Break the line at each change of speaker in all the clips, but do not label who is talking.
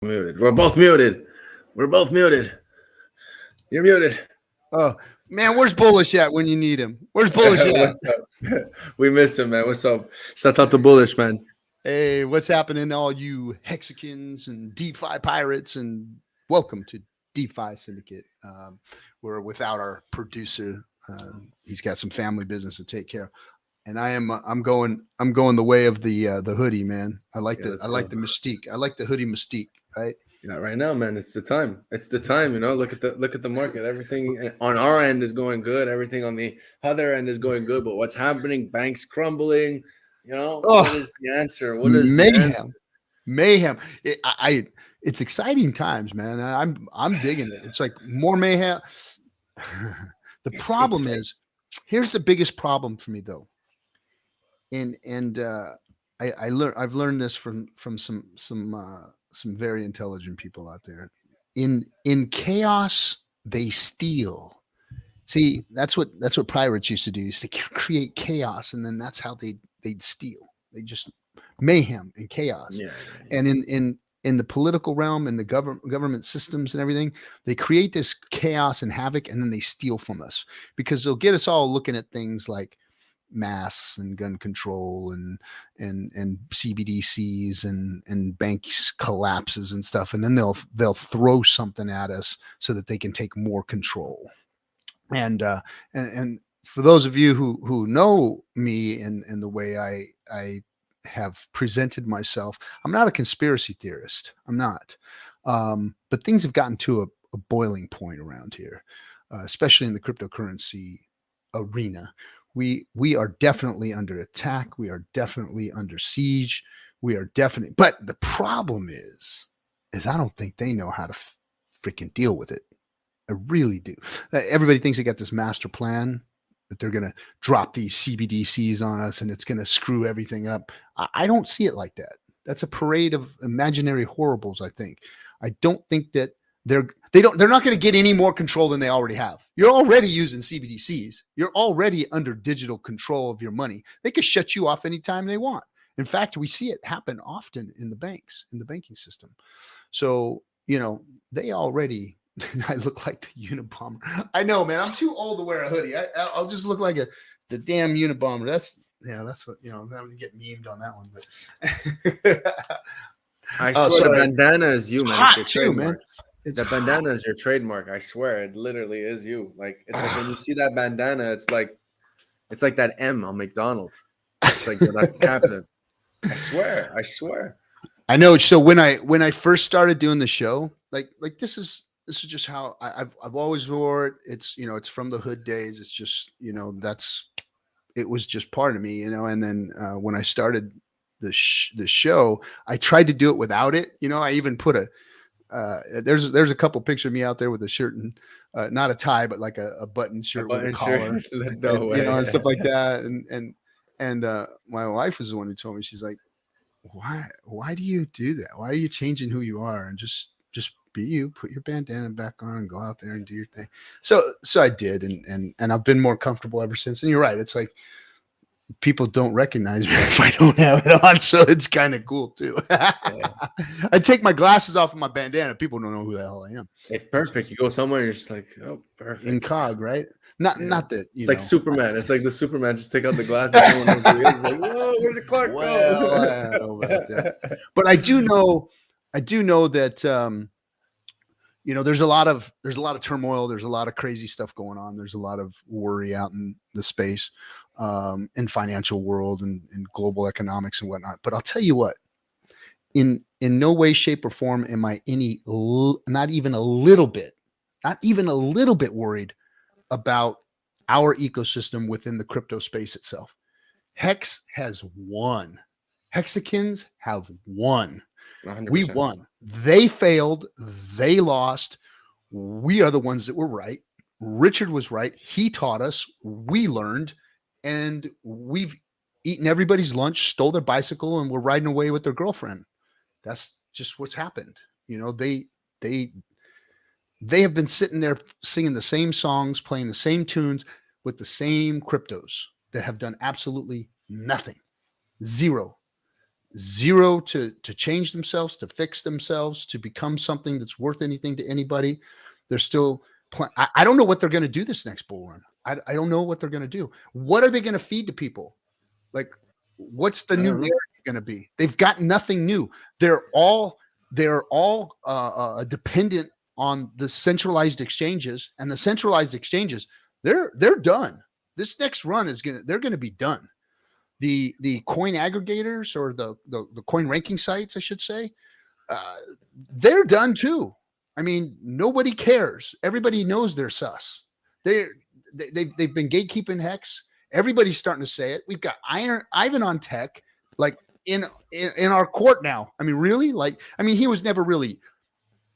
Muted. We're both muted. We're both muted. You're muted.
Oh man, where's Bullish at when you need him? Where's Bullish at?
What's up? We miss him, man. What's up? Shout out to Bullish, man.
Hey, what's happening, all you Hexicans and DeFi pirates, and welcome to DeFi Syndicate. We're without our producer. He's got some family business to take care of, and I'm going the way of the hoodie, man. I like the mystique. I like the hoodie mystique, right?
Yeah, right now, man, it's the time. It's the time, you know. Look at the market. Everything on our end is going good. Everything on the other end is going good. But what's happening? Banks crumbling. You know, what is the answer? What is
mayhem?
The answer?
Mayhem. It's exciting times, man. I'm digging it. It's like more mayhem. The problem is, here's the biggest problem for me though. I've learned this from some very intelligent people out there. In chaos, they steal. See, that's what pirates used to do, is to create chaos, and then that's how they'd steal. They just mayhem and chaos. Yeah. And in the political realm and the government systems and everything, they create this chaos and havoc, and then they steal from us, because they'll get us all looking at things like masks and gun control and CBDCs and banks collapses and stuff, and then they'll throw something at us so that they can take more control. And for those of you who know me and the way I have presented myself, I'm not a conspiracy theorist. I'm not. But things have gotten to a boiling point around here, especially in the cryptocurrency arena. We are definitely under attack. We are definitely under siege. But the problem is I don't think they know how to freaking deal with it. I really do. Everybody thinks they got this master plan, that they're going to drop these CBDCs on us and it's going to screw everything up. I don't see it like that. That's a parade of imaginary horribles, I think. I don't think that they're not going to get any more control than they already have. You're already using CBDCs. You're already under digital control of your money. They can shut you off anytime they want. In fact, we see it happen often in the banks, in the banking system. So, they already, I look like the Unabomber. I know, man. I'm too old to wear a hoodie. I'll just look like the damn Unabomber. That's what, I'm going to get memed on that one. But
I swear the bandana is you, man.
It's too, man.
The bandana is your trademark. I swear, it literally is you. Like, it's like when you see that bandana, it's like that M on McDonald's. It's like, that's Captain. I swear.
I know. So when I first started doing the show, like this is just how I've always wore it. It's it's from the hood days. It's just it was just part of me, And then when I started the show, I tried to do it without it. I even put there's a couple pictures of me out there with a shirt and not a tie, but like a button shirt with a collar, and stuff like that. And my wife was the one who told me, she's like, why do you do that? Why are you changing who you are? And just be you, put your bandana back on and go out there and do your thing. So I did. And I've been more comfortable ever since. And you're right. It's like, people don't recognize me if I don't have it on, so it's kind of cool too. I take my glasses off of my bandana, people don't know who the hell I am.
It's perfect. You go somewhere, you're just like, oh, perfect.
Incog, right? Not that
it's like Superman. It's like the Superman. Just take out the glasses. Someone knows who he is. Like, whoa, where did Clark go?
I don't know about that. But I do know that there's a lot of turmoil. There's a lot of crazy stuff going on. There's a lot of worry out in the space. In financial world and global economics and whatnot. But I'll tell you what, in no way, shape, or form am I not even a little bit worried about our ecosystem within the crypto space itself. Hex has won. Hexicans have won. 100%. We won. They failed. They lost. We are the ones that were right. Richard was right. He taught us. We learned. And we've eaten everybody's lunch, stole their bicycle, and we're riding away with their girlfriend. That's just what's happened. They have been sitting there singing the same songs, playing the same tunes with the same cryptos that have done absolutely nothing. Zero. zero to change themselves, to fix themselves, to become something that's worth anything to anybody. They're still I don't know what they're going to do this next bull run. I don't know what they're going to do. What are they going to feed to people? Like, what's the new narrative going to be? They've got nothing new. They're all dependent on the centralized exchanges, and the centralized exchanges, they're done. This next run they're going to be done. The coin aggregators, or the coin ranking sites, I should say, they're done too. I mean, nobody cares. Everybody knows they're sus. They've been gatekeeping Hex. Everybody's starting to say it. We've got Ivan on tech, like in our court now. I mean, really? Like, I mean, he was never really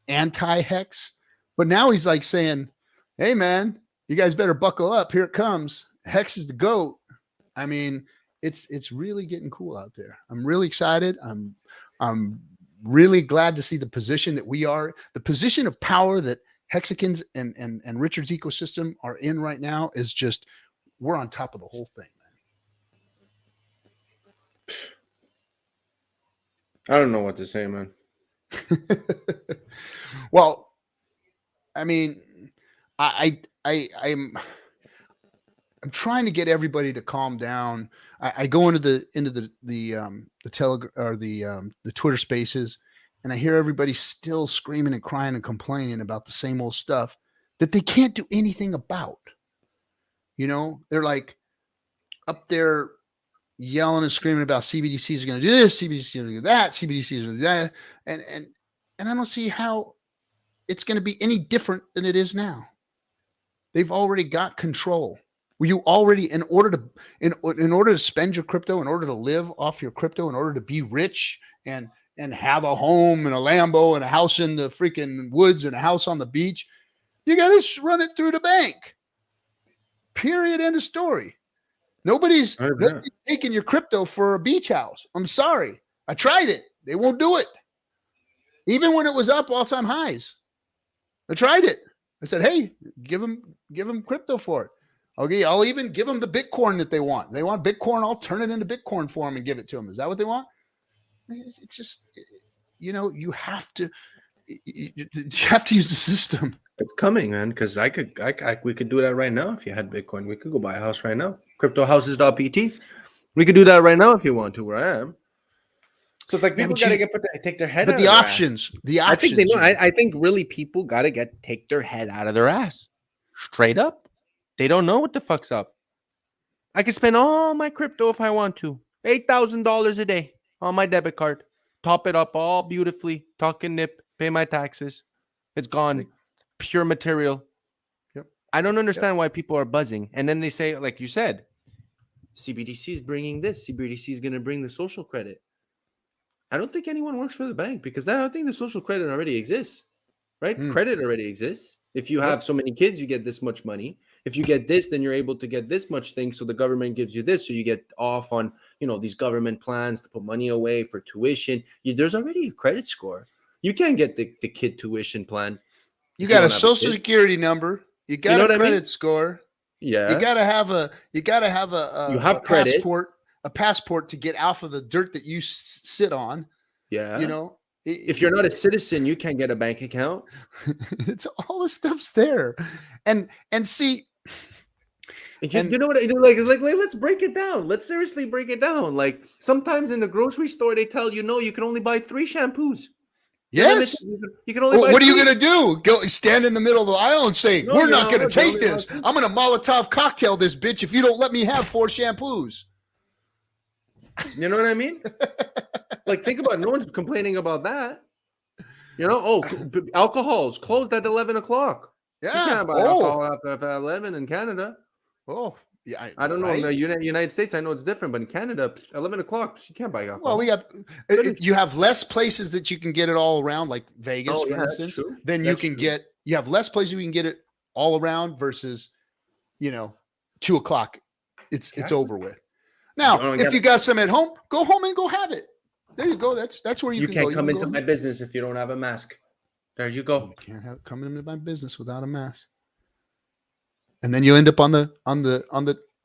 anti-Hex, but now he's like saying, "Hey, man, you guys better buckle up. Here it comes. Hex is the GOAT." I mean, it's really getting cool out there. I'm really excited. I'm really glad to see the position that we are, the position of power that Hexicans and Richard's ecosystem are in right now is just, we're on top of the whole thing, man.
I don't know what to say, man.
Well, I mean, I'm trying to get everybody to calm down. I go into the Telegram or the Twitter Spaces, and I hear everybody still screaming and crying and complaining about the same old stuff that they can't do anything about. You know, they're like up there yelling and screaming about CBDCs are going to do this, CBDCs are going to do that, CBDCs are going to do that, and I don't see how it's going to be any different than it is now. They've already got control. You already, in order to spend your crypto, in order to live off your crypto, in order to be rich and have a home and a Lambo and a house in the freaking woods and a house on the beach, you got to run it through the bank. Period. End of story. Nobody's taking your crypto for a beach house. I'm sorry. I tried it. They won't do it. Even when it was up all-time highs. I tried it. I said, hey, give them crypto for it. Okay, I'll even give them the Bitcoin that they want. They want Bitcoin, I'll turn it into Bitcoin for them and give it to them. Is that what they want? It's just, you know, you have to use the system.
It's coming, man, because we could do that right now if you had Bitcoin. We could go buy a house right now. Cryptohouses.pt. We could do that right now if you want to, where I am. So it's like people gotta take their head out of their ass. I think they know. I think really people gotta take their head out of their ass. Straight up. They don't know what the fuck's up. I can spend all my crypto if I want to. $8,000 a day on my debit card. Top it up all beautifully. Tuck and nip. Pay my taxes. It's gone. Pure material.
Yep.
I don't understand why people are buzzing. And then they say, like you said, CBDC is bringing this. CBDC is going to bring the social credit. I don't think anyone works for the bank because I don't think the social credit already exists. Right? Credit already exists. If you have so many kids, you get this much money. If you get this, then you're able to get this much thing. So the government gives you this. So you get off on, these government plans to put money away for tuition. There's already a credit score. You can't get the kid tuition plan.
You got a social security number. You got a credit score.
Yeah.
You gotta have a
credit.
A passport to get off of the dirt that you sit on.
Yeah. If you're not a citizen, you can't get a bank account.
It's all the stuff's there. And see,
you know what? Like, let's break it down. Let's seriously break it down. Like sometimes in the grocery store, they tell you, no, you can only buy 3 shampoos.
Yes.
You can only buy
what
3.
are you going to do? Go stand in the middle of the aisle and say, we're not going to take this. I'm going to Molotov cocktail this bitch if you don't let me have 4 shampoos.
You know what I mean? Like, think about it. No one's complaining about that. Alcohol's closed at 11 o'clock.
Yeah.
You can't buy alcohol after 11 in Canada.
Oh, yeah.
I don't know. In the United States, I know it's different, but in Canada, 11 o'clock, you can't buy alcohol.
Well, you have less places that you can get it all around, like Vegas, for instance. Then you have less places you can get it all around versus, 2 o'clock. It's over with. Now, if you got some at home, go home and go have it. There you go. That's where you can go.
You can't come into my business if you don't have a mask. There you go.
You can't come into my business without a mask. And then you end up on the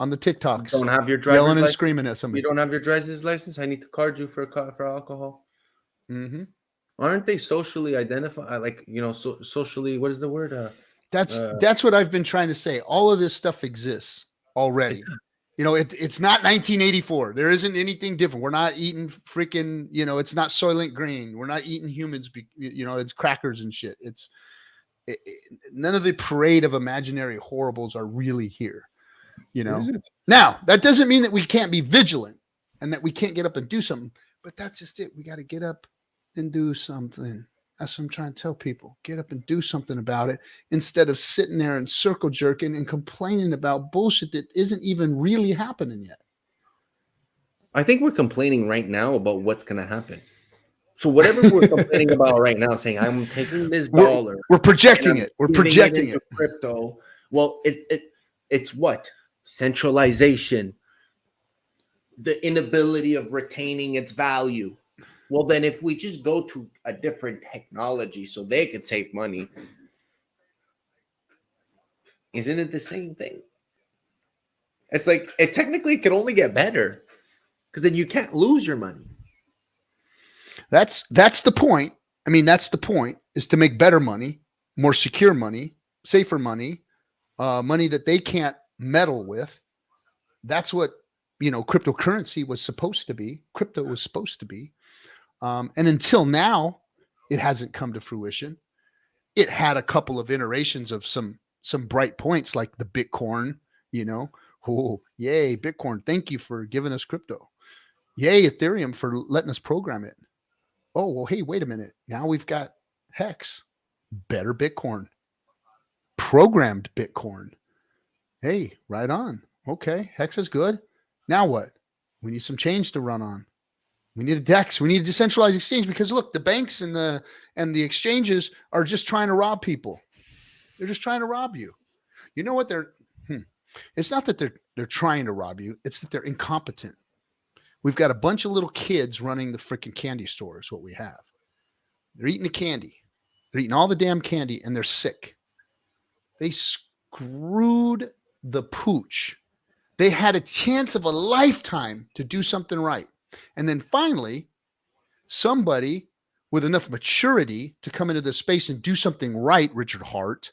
on the TikToks.
Don't have your driver's
yelling and
license?
screaming at somebody.
You don't have your driver's license? I need to card you for alcohol.
Mm-hmm.
Aren't they socially identified? Like, socially, what is the word?
That's what I've been trying to say. All of this stuff exists already. It's not 1984. There isn't anything different. We're not eating freaking, it's not Soylent Green. We're not eating humans. It's crackers and shit. None of the parade of imaginary horribles are really here. Now that doesn't mean that we can't be vigilant and that we can't get up and do something, but that's just it. We got to get up and do something. That's what I'm trying to tell people. Get up and do something about it instead of sitting there and circle jerking and complaining about bullshit that isn't even really happening yet.
I think we're complaining right now about what's going to happen. So whatever we're complaining about right now, saying I'm taking this dollar,
we're projecting it. We're projecting it.
Crypto. Well, it's what? Centralization. The inability of retaining its value. Well, then if we just go to a different technology so they could save money, isn't it the same thing? It's like it technically could only get better because then you can't lose your money.
That's the point. I mean, that's the point, is to make better money, more secure money, safer money, money that they can't meddle with. That's what, cryptocurrency was supposed to be. Crypto was supposed to be. And until now, it hasn't come to fruition. It had a couple of iterations of some bright points, like the Bitcoin, oh, yay, Bitcoin. Thank you for giving us crypto. Yay, Ethereum for letting us program it. Oh, well, hey, wait a minute. Now we've got Hex, better Bitcoin, programmed Bitcoin. Hey, right on. Okay, Hex is good. Now what? We need some change to run on. We need a DEX. We need a decentralized exchange because look, the banks and the exchanges are just trying to rob people. They're just trying to rob you. You know what? It's not that they're trying to rob you. It's that they're incompetent. We've got a bunch of little kids running the freaking candy store is what we have. They're eating the candy. They're eating all the damn candy and they're sick. They screwed the pooch. They had a chance of a lifetime to do something right. And then finally, somebody with enough maturity to come into this space and do something right, Richard Hart,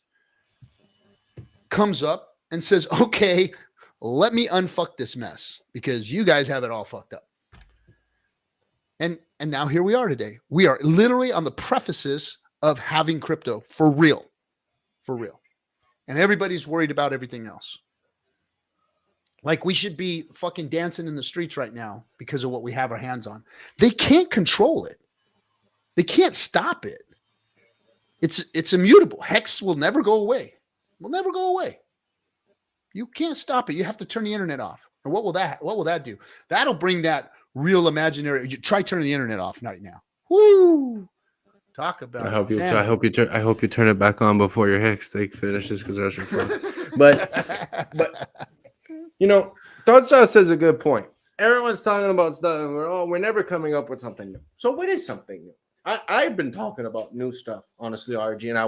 comes up and says, okay, let me unfuck this mess because you guys have it all fucked up. And now here we are today. We are literally on the prefaces of having crypto for real. For real. And everybody's worried about everything else. Like we should be fucking dancing in the streets right now because of what we have our hands on. They can't control it. They can't stop it. It's immutable. Hex will never go away. Will never go away. You can't stop it. You have to turn the internet off. And what will that do? That'll bring that real imaginary. Try turning the internet off right now. Woo! Talk about.
I hope you turn it back on before your Hex take finishes because that's your fun. But Dodge says a good point. Everyone's talking about stuff and we're never coming up with something new. So what is something new? I've been talking about new stuff, honestly, RG, and I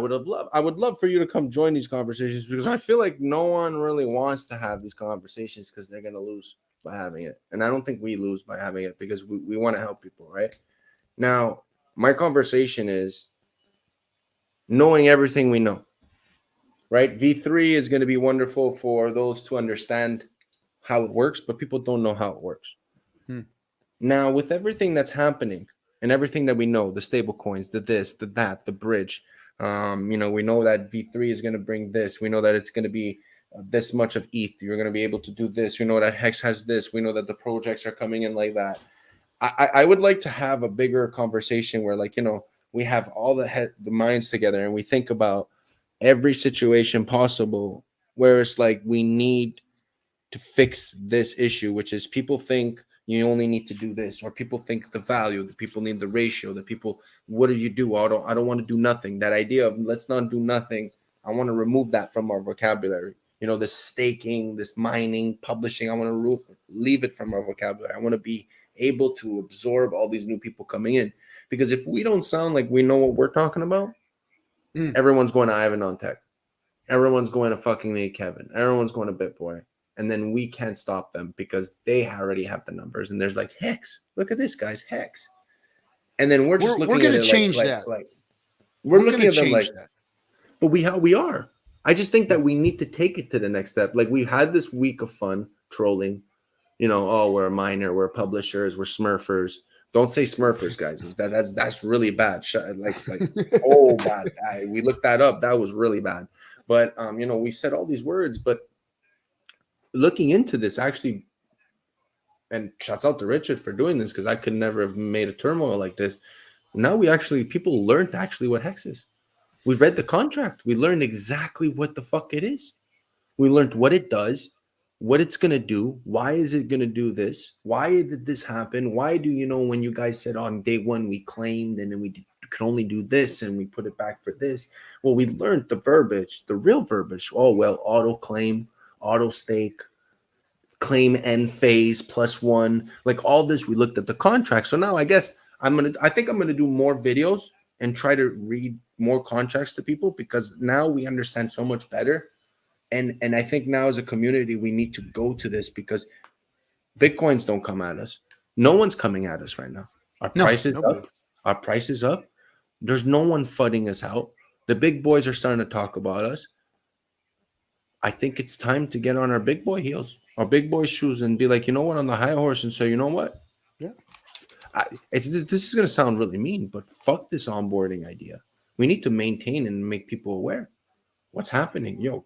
would love for you to come join these conversations because I feel like no one really wants to have these conversations because they're going to lose by having it. And I don't think we lose by having it because we want to help people, right? Now, my conversation is knowing everything we know, right? V3 is going to be wonderful for those to understand how it works, but people don't know how it works. Now, with everything that's happening and everything that we know, the stable coins, the this, the that, the bridge, we know that V3 is going to bring this. We know that it's going to be this much of ETH. You're going to be able to do this. We know that Hex has this. We know that the projects are coming in like that. I would like to have a bigger conversation where, we have all the minds together and we think about every situation possible where it's like we need to fix this issue, which is people think you only need to do this, or people think the value, the people need the ratio, the people, what do you do? I don't want to do nothing. That idea of let's not do nothing, I want to remove that from our vocabulary. This staking, this mining, publishing, I want to leave it from our vocabulary. I want to be able to absorb all these new people coming in. Because if we don't sound like we know what we're talking about, everyone's going to Ivan on Tech. Everyone's going to fucking me, Kevin. Everyone's going to BitBoy. and then we can't stop them because they already have the numbers. And there's like, Hex, look at this, guys, Hex. And then we're just looking at it like we're looking at them like, but we are. I just think that we need to take it to the next step. Like, we had this week of fun trolling, you know, oh, we're a miner, we're publishers, we're smurfers. Don't say smurfers, guys. That's really bad. Like oh, bad. We looked that up. That was really bad. But you know, we said all these words, but looking into this actually, and shouts out to Richard for doing this, because I could never have made a turmoil like this. Now people learned actually what Hex is. We read the contract. We learned exactly what the fuck it is. We learned what it does, what it's going to do. Why is it going to do this? Why did this happen? Why do you know when you guys said on day one we claimed and then we could only do this and we put it back for this? Well, we learned the verbiage, the real verbiage. Oh, well, auto claim, auto stake, claim end phase +1, like all this. We looked at the contract. So now I guess I think I'm going to do more videos and try to read more contracts to people, because now we understand so much better. And I think now as a community, we need to go to this, because Bitcoins don't come at us. No one's coming at us right now. Our price is up. Our price is up. There's no one fudding us out. The big boys are starting to talk about us. I think it's time to get on our big boy heels, our big boy shoes, and be like, you know what, on the high horse, and say, you know what?
Yeah.
This is going to sound really mean, but fuck this onboarding idea. We need to maintain and make people aware what's happening. Yo,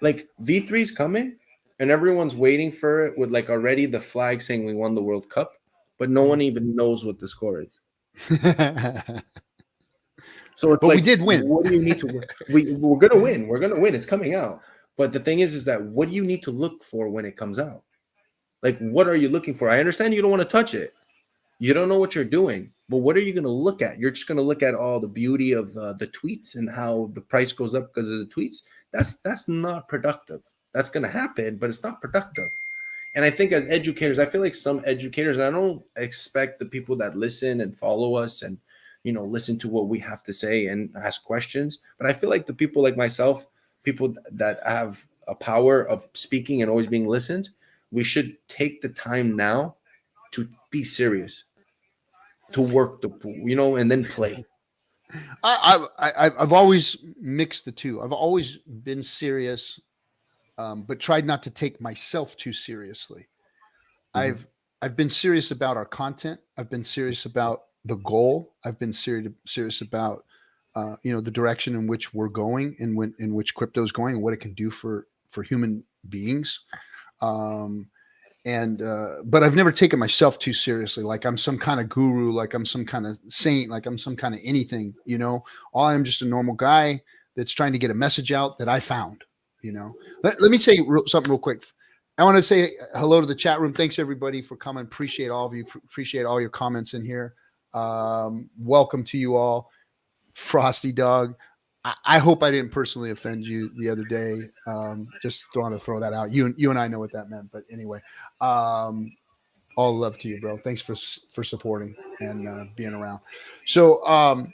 like V3 is coming and everyone's waiting for it with like already the flag saying we won the World Cup, but no one even knows what the score is. So it's like, we did win. What do you need to win? We're going to win. We're going to win. It's coming out. But the thing is that what do you need to look for when it comes out? Like, what are you looking for? I understand you don't want to touch it. You don't know what you're doing, but what are you going to look at? You're just going to look at all the beauty of the tweets and how the price goes up because of the tweets. That's not productive. That's going to happen, but it's not productive. And I think as educators, I feel like some educators, and I don't expect the people that listen and follow us and, you know, listen to what we have to say and ask questions, but I feel like the people like myself, people that have a power of speaking and always being listened, we should take the time now to be serious, to work the pool, you know, and then play.
I've always mixed the two. I've always been serious, but tried not to take myself too seriously. Mm-hmm. I've been serious about our content. I've been serious about the goal. I've been serious about you know, the direction in which we're going and in which crypto is going and what it can do for human beings. But I've never taken myself too seriously, like I'm some kind of guru, like I'm some kind of saint, like I'm some kind of anything, you know. I'm just a normal guy that's trying to get a message out that I found, you know. Let me say something real quick. I want to say hello to the chat room. Thanks everybody for coming. Appreciate all of you. Appreciate all your comments in here. Welcome to you all. Frosty Dog, I hope I didn't personally offend you the other day. Just want to throw that out. You and I know what that meant, but anyway, all love to you, bro. Thanks for supporting and being around. So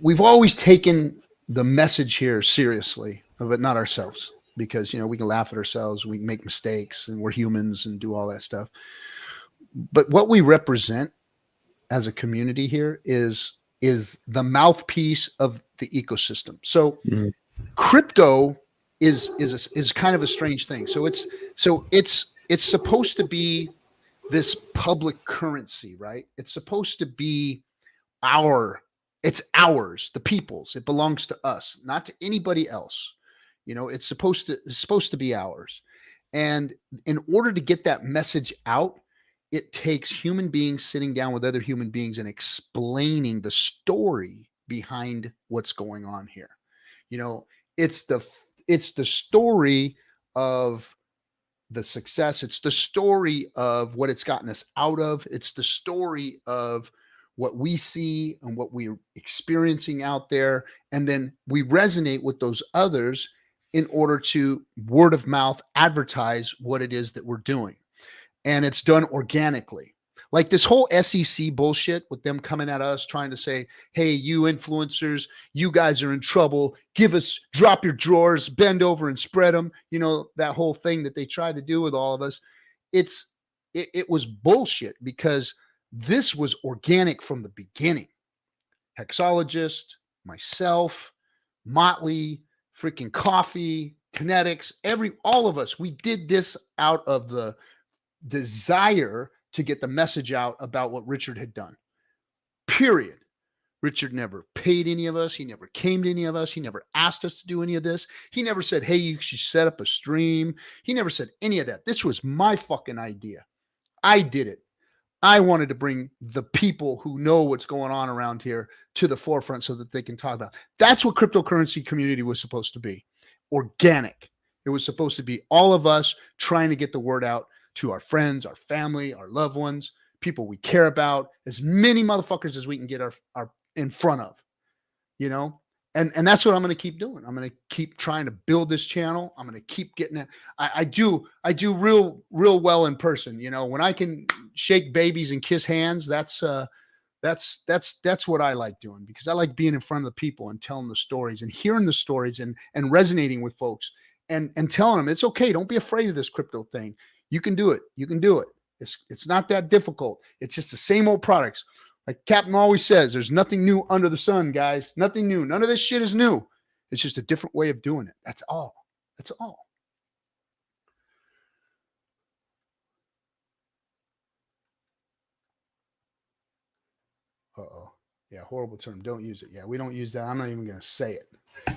we've always taken the message here seriously, but not ourselves, because, you know, we can laugh at ourselves, we can make mistakes, and we're humans and do all that stuff. But what we represent as a community here is the mouthpiece of the ecosystem. So crypto is kind of a strange thing. So it's supposed to be this public currency, right? It's supposed to be it's ours, the people's. It belongs to us, not to anybody else. You know, it's supposed to be ours. And in order to get that message out, it takes human beings sitting down with other human beings and explaining the story behind what's going on here. You know, it's the story of the success. It's the story of what it's gotten us out of. It's the story of what we see and what we're experiencing out there. And then we resonate with those others in order to word of mouth advertise what it is that we're doing. And it's done organically. Like this whole SEC bullshit with them coming at us trying to say, hey, you influencers, you guys are in trouble. Drop your drawers, bend over and spread them. You know, that whole thing that they tried to do with all of us. It was bullshit because this was organic from the beginning. Hexologist, myself, Motley, freaking Coffee, Kinetics, all of us, we did this out of the desire to get the message out about what Richard had done. Period. Richard never paid any of us. He never came to any of us. He never asked us to do any of this. He never said, hey, you should set up a stream. He never said any of that. This was my fucking idea. I did it. I wanted to bring the people who know what's going on around here to the forefront so that they can talk about it. That's what cryptocurrency community was supposed to be. Organic. It was supposed to be all of us trying to get the word out to our friends, our family, our loved ones, people we care about, as many motherfuckers as we can get our in front of, you know? And that's what I'm going to keep doing. I'm going to keep trying to build this channel. I'm going to keep getting it. I do real well in person. You know, when I can shake babies and kiss hands, that's what I like doing, because I like being in front of the people and telling the stories and hearing the stories and resonating with folks and telling them it's okay. Don't be afraid of this crypto thing. You can do it. You can do it. It's not that difficult. It's just the same old products. Like Captain always says, there's nothing new under the sun, guys. Nothing new. None of this shit is new. It's just a different way of doing it. That's all. That's all. Uh-oh. Yeah, horrible term. Don't use it. Yeah, we don't use that. I'm not even going to say it.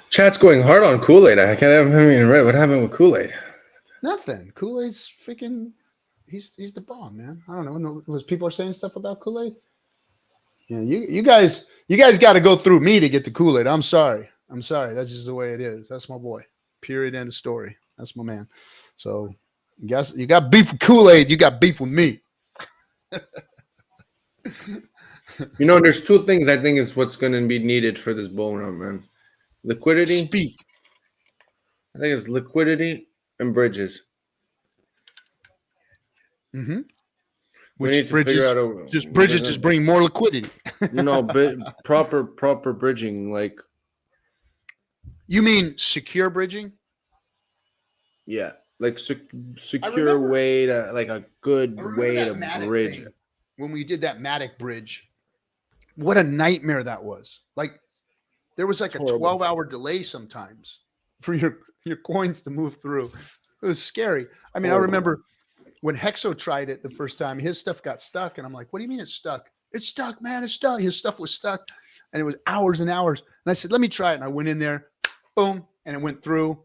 Chat's going hard on Kool-Aid. I can't even read what happened with Kool-Aid.
Nothing. Kool-Aid's freaking... He's the bomb, man. I don't know. Was people are saying stuff about Kool-Aid? Yeah, you guys got to go through me to get the Kool-Aid. I'm sorry. That's just the way it is. That's my boy. Period. End of story. That's my man. So, you got beef with Kool-Aid. You got beef with me.
You know, there's two things I think is what's going to be needed for this bull run, man. Liquidity.
Speak.
I think it's liquidity and bridges.
Mm-hmm.
We need to figure out
bridges just bring more liquidity.
No, but proper bridging, like.
You mean secure bridging?
Yeah, like secure way to, like a good way to bridge it.
When we did that Matic bridge, what a nightmare that was. Like, there was like a 12-hour delay sometimes for your coins to move through. It was scary. I mean, I remember when Hexo tried it the first time, his stuff got stuck. And I'm like, what do you mean it's stuck? It's stuck, man. It's stuck. His stuff was stuck. And it was hours and hours. And I said, let me try it. And I went in there, boom, and it went through.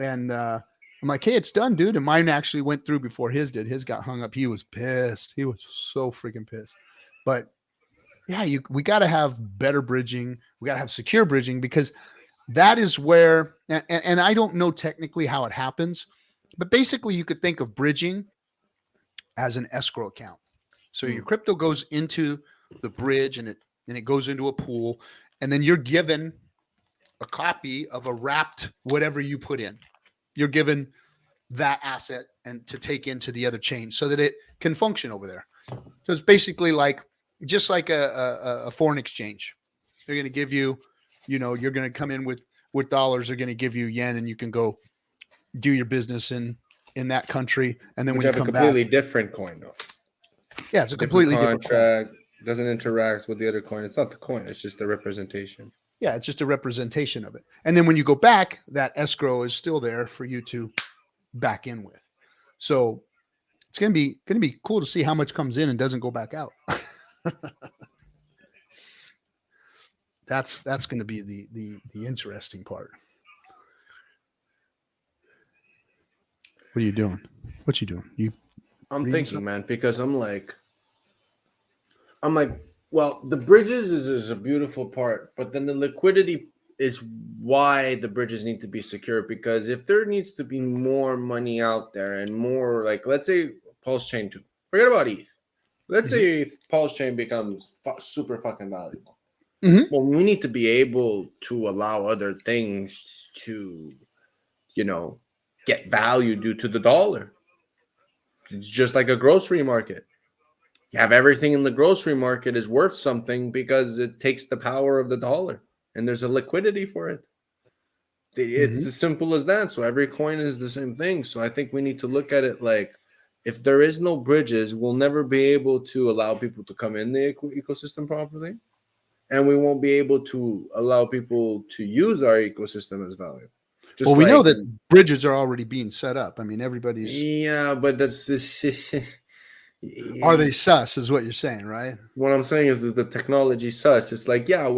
And I'm like, hey, it's done, dude. And mine actually went through before his did. His got hung up. He was pissed. He was so freaking pissed. But yeah, we got to have better bridging. We got to have secure bridging, because that is where, and I don't know technically how it happens, but basically you could think of bridging as an escrow account. So your crypto goes into the bridge and it goes into a pool, and then you're given a copy of a wrapped whatever you put in. You're given that asset and to take into the other chain so that it can function over there. So it's basically just like a foreign exchange. They're going to give you, you're going to come in with dollars. They're going to give you yen, and you can go do your business in that country, and then when you come back,
completely different coin though.
Yeah, it's a completely different
contract. Doesn't interact with the other coin. It's not the coin. It's just a representation.
Yeah, it's just a representation of it. And then when you go back, that escrow is still there for you to back in with. So it's gonna be cool to see how much comes in and doesn't go back out. That's going to be the interesting part. What are you doing? What you doing?
I'm thinking, man, because I'm like, well, the bridges is a beautiful part, but then the liquidity is why the bridges need to be secure. Because if there needs to be more money out there and more, like, let's say Pulse Chain 2, forget about ETH. Let's say Pulse Chain becomes super fucking valuable. Well, we need to be able to allow other things to, get value due to the dollar. It's just like a grocery market. You have everything in the grocery market is worth something because it takes the power of the dollar, and there's a liquidity for it. It's as simple as that. So every coin is the same thing. So I think we need to look at it like, if there is no bridges, we'll never be able to allow people to come in the ecosystem properly, and we won't be able to allow people to use our ecosystem as value.
Just well, we know that bridges are already being set up. I mean, everybody's.
Yeah, but that's
Are they sus? Is what you're saying, right?
What I'm saying is the technology sus. It's like, yeah,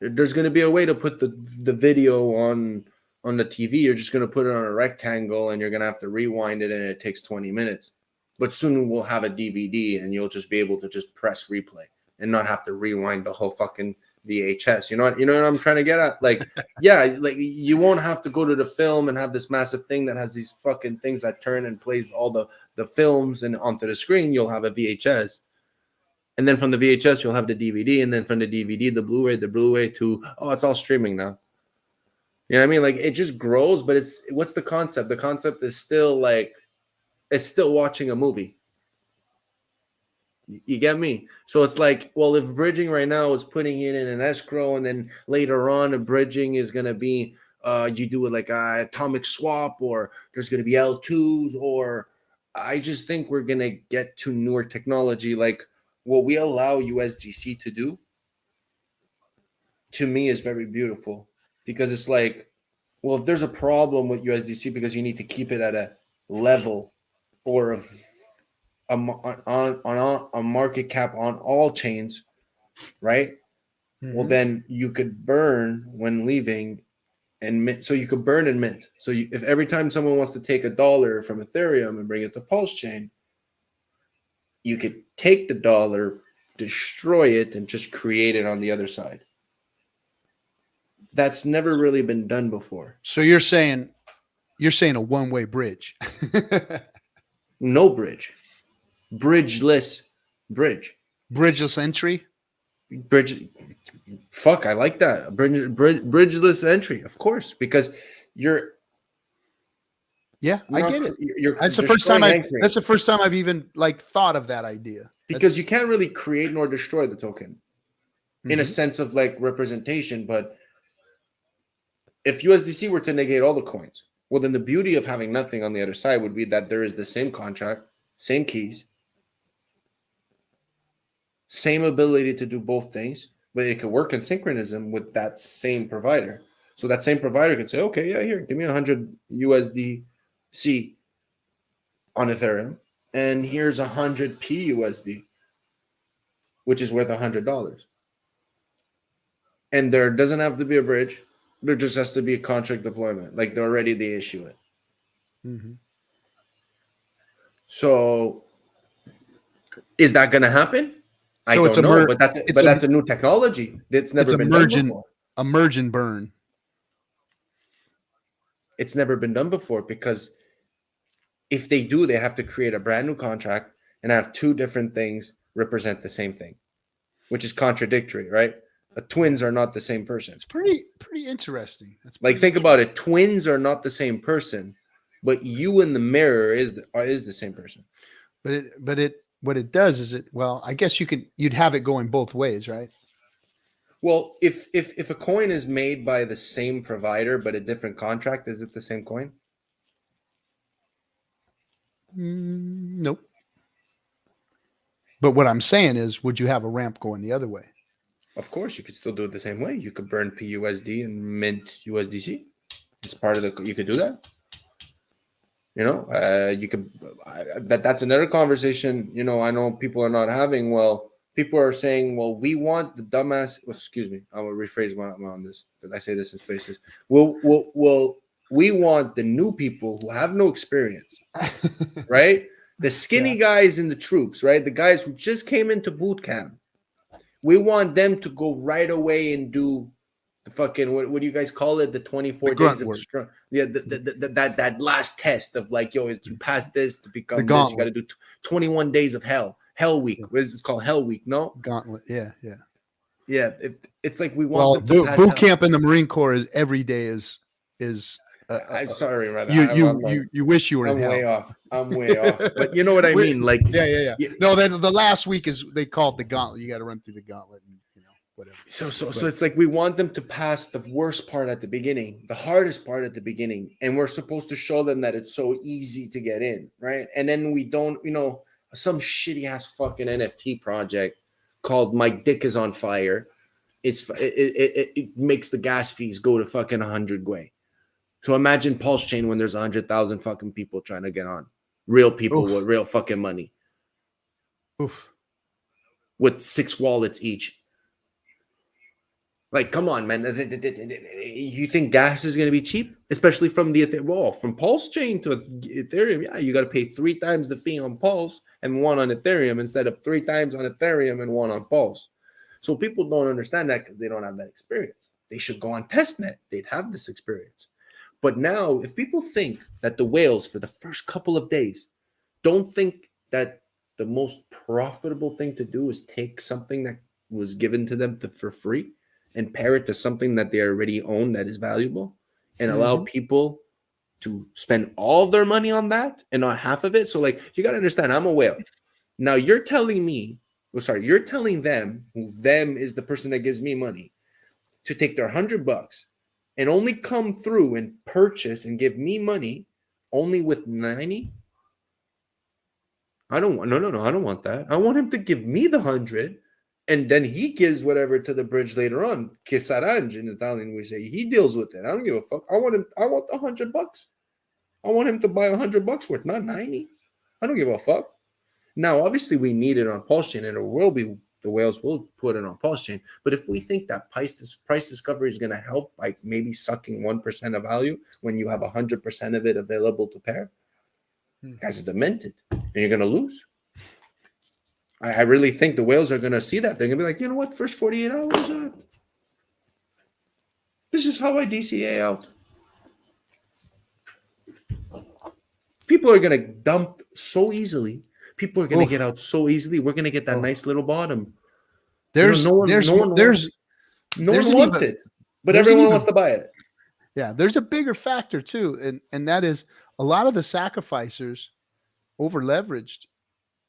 there's gonna be a way to put the video on the TV. You're just gonna put it on a rectangle, and you're gonna have to rewind it, and it takes 20 minutes. But soon we'll have a DVD, and you'll just be able to just press replay and not have to rewind the whole fucking VHS. You know what I'm trying to get at? Like, yeah, like you won't have to go to the film and have this massive thing that has these fucking things that turn and plays all the films and onto the screen. You'll have a VHS, and then from the VHS you'll have the DVD, and then from the DVD the Blu-ray to it's all streaming now. You know what I mean? Like, it just grows, but what's the concept? The concept is still like, it's still watching a movie. You get me? So it's like, well, if bridging right now is putting it in an escrow, and then later on a bridging is going to be, you do it like a atomic swap, or there's going to be L2s, or I just think we're going to get to newer technology. Like what we allow USDC to do, to me, is very beautiful, because it's like, well, if there's a problem with USDC because you need to keep it at a level or a market cap on all chains, right? Mm-hmm. Well, then you could burn when leaving and mint. So you could burn and mint. So if every time someone wants to take $1 from Ethereum and bring it to Pulse Chain, you could take the $1, destroy it, and just create it on the other side. That's never really been done before.
So you're saying a one-way bridge.
No bridge. Bridgeless bridge.
Bridgeless entry?
Fuck, I like that. Bridgeless entry, of course, because you're.
Yeah, I get it. That's the first time I've even thought of that idea.
Because you can't really create nor destroy the token, in a sense of like representation. But if USDC were to negate all the coins, well, then the beauty of having nothing on the other side would be that there is the same contract, same keys, same ability to do both things, but it could work in synchronism with that same provider. So that same provider could say, okay, yeah, here, give me 100 USDC on Ethereum, and here's 100 PUSD, which is worth $100. And there doesn't have to be a bridge. There just has to be a contract deployment. Like they issue it. Mm-hmm. So is that going to happen? I don't know, but that's a new technology. It's never been done before.
A merge and burn.
It's never been done before, because if they do, they have to create a brand new contract and have two different things represent the same thing, which is contradictory, right? Twins are not the same person.
It's pretty interesting. That's
like, think about it. Twins are not the same person, but you in the mirror is the same person.
But what it does is I guess you'd have it going both ways, right?
Well, if a coin is made by the same provider but a different contract, is it the same coin?
Nope. But what I'm saying is, would you have a ramp going the other way?
Of course, you could still do it the same way. You could burn PUSD and mint USDC. It's part of you could do that. You know, you could. That's another conversation. You know, I know people are not having. Well, people are saying, well, we want the dumbass. Well, excuse me, I will rephrase on this, because I say this in spaces. Well, we want the new people who have no experience, right? The skinny guys in the troops, right? The guys who just came into boot camp. We want them to go right away and do the fucking, what do you guys call it? The 24 days of strong. Yeah, that last test of like, yo, you pass this to become this. You got to do 21 days of hell week. It's called hell week, no?
Gauntlet, yeah.
Yeah, it's like we want them to pass
boot camp in the Marine Corps is every day is
I'm sorry, man.
You wish you were in hell.
I'm way off. But you know what I mean? Like,
yeah. No, then the last week is they call it the gauntlet. You got to run through the gauntlet, and whatever.
So it's like we want them to pass the worst part at the beginning, the hardest part at the beginning, and we're supposed to show them that it's so easy to get in, right? And then we don't, some shitty ass fucking NFT project called "My Dick Is on Fire." It makes the gas fees go to fucking 100 gwei. So imagine Pulse Chain when there's 100,000 fucking people trying to get on, real people with real fucking money, with 6 wallets each. Like, come on, man. You think gas is going to be cheap? Especially from from Pulse Chain to Ethereum. Yeah, you got to pay 3 times the fee on Pulse and 1 on Ethereum instead of 3 times on Ethereum and 1 on Pulse. So people don't understand that because they don't have that experience. They should go on testnet. They'd have this experience. But now, if people think that the whales for the first couple of days don't think that the most profitable thing to do is take something that was given to them for free and pair it to something that they already own that is valuable and allow people to spend all their money on that and not half of it. So, like, you got to understand, I'm a whale. Now, you're telling them, who them is the person that gives me money, to take their $100 and only come through and purchase and give me money only with 90. I don't want that. I want him to give me the 100, and then he gives whatever to the bridge later on. Che s'arrangi in Italian, we say. He deals with it. I don't give a fuck. I want the $100. I want him to buy $100 worth, not 90. I don't give a fuck. Now, obviously, we need it on Pulse Chain, and the whales will put it on Pulse Chain. But if we think that price discovery is going to help by maybe sucking 1% of value when you have 100% of it available to pair, you guys are demented, and you're going to lose. I really think the whales are going to see that. They're going to be like, you know what? First 48 hours, this is how I DCA out. People are going to dump so easily. People are going to get out so easily. We're going to get that nice little bottom. No one wants it, but everyone wants to buy it.
Yeah, there's a bigger factor too, and that is a lot of the sacrificers over leveraged.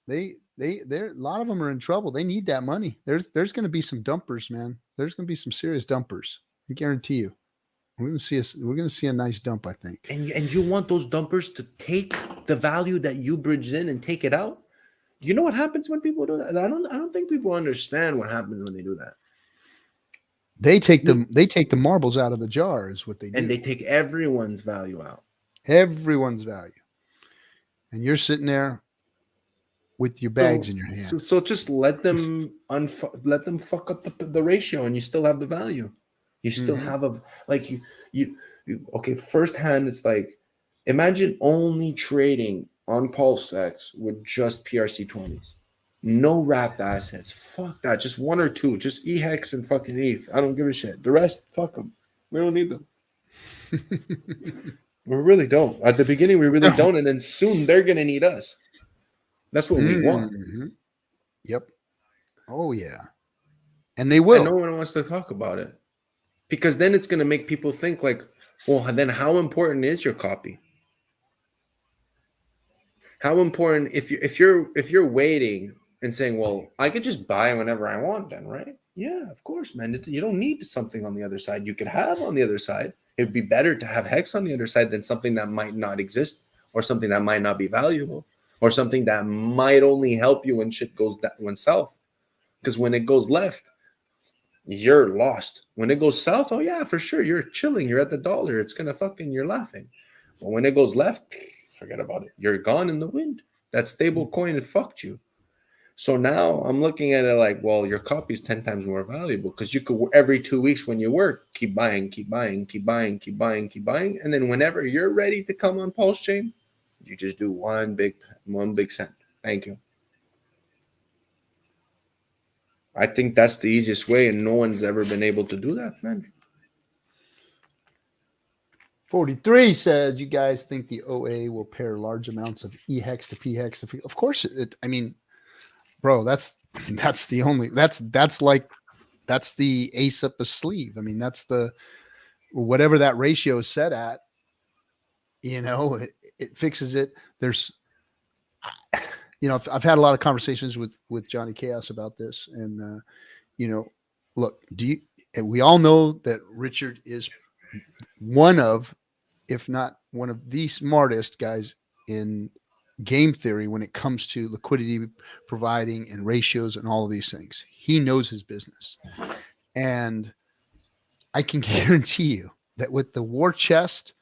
They're a lot of them are in trouble. They need that money. There's going to be some dumpers, man. There's going to be some serious dumpers. I guarantee you. We're going to see a nice dump, I think.
And you want those dumpers to take the value that you bridged in and take it out? You know what happens when people do that? I don't think people understand what happens when they do that.
They take the marbles out of the jar is what they do.
And they take everyone's value out.
Everyone's value. And you're sitting there with your bags in your hand.
So just let them fuck up the ratio, and you still have the value. You still have okay, firsthand, it's like, imagine only trading on PulseX with just PRC20s. No wrapped assets. Fuck that. Just 1 or 2. Just EHEX and fucking ETH. I don't give a shit. The rest, fuck them. We don't need them. We really don't. At the beginning, we really don't. And then soon they're going to need us. That's what we want.
Yep. Oh, yeah. And they will.
And no one wants to talk about it. Because then it's going to make people think like, well, then how important is your copy? How important if you're waiting and saying, well, I could just buy whenever I want then, right? Yeah, of course, man. You don't need something on the other side. You could have on the other side. It would be better to have Hex on the other side than something that might not exist, or something that might not be valuable, or something that might only help you when shit goes south. Because when it goes left, you're lost. When it goes south, oh yeah, for sure, you're chilling. You're at the dollar. It's gonna you're laughing. But when it goes left, forget about it. You're gone in the wind. That stable coin, it fucked you. So now I'm looking at it like, well, your copy is 10 times more valuable because you could every 2 weeks when you work, keep buying. And then whenever you're ready to come on Pulse Chain, you just do one big cent. Thank you. I think that's the easiest way, and no one's ever been able to do that, man.
43 said, you guys think the OA will pair large amounts of EHEX to PHEX? Of course, I mean, bro, that's the ace up a sleeve. I mean, that's the whatever that ratio is set at. it fixes it. There's, I've had a lot of conversations with Johnny Chaos about this, and look, and we all know that Richard is one of, if not one of the smartest guys in game theory when it comes to liquidity providing and ratios and all of these things. He knows his business. And I can guarantee you that with the war chest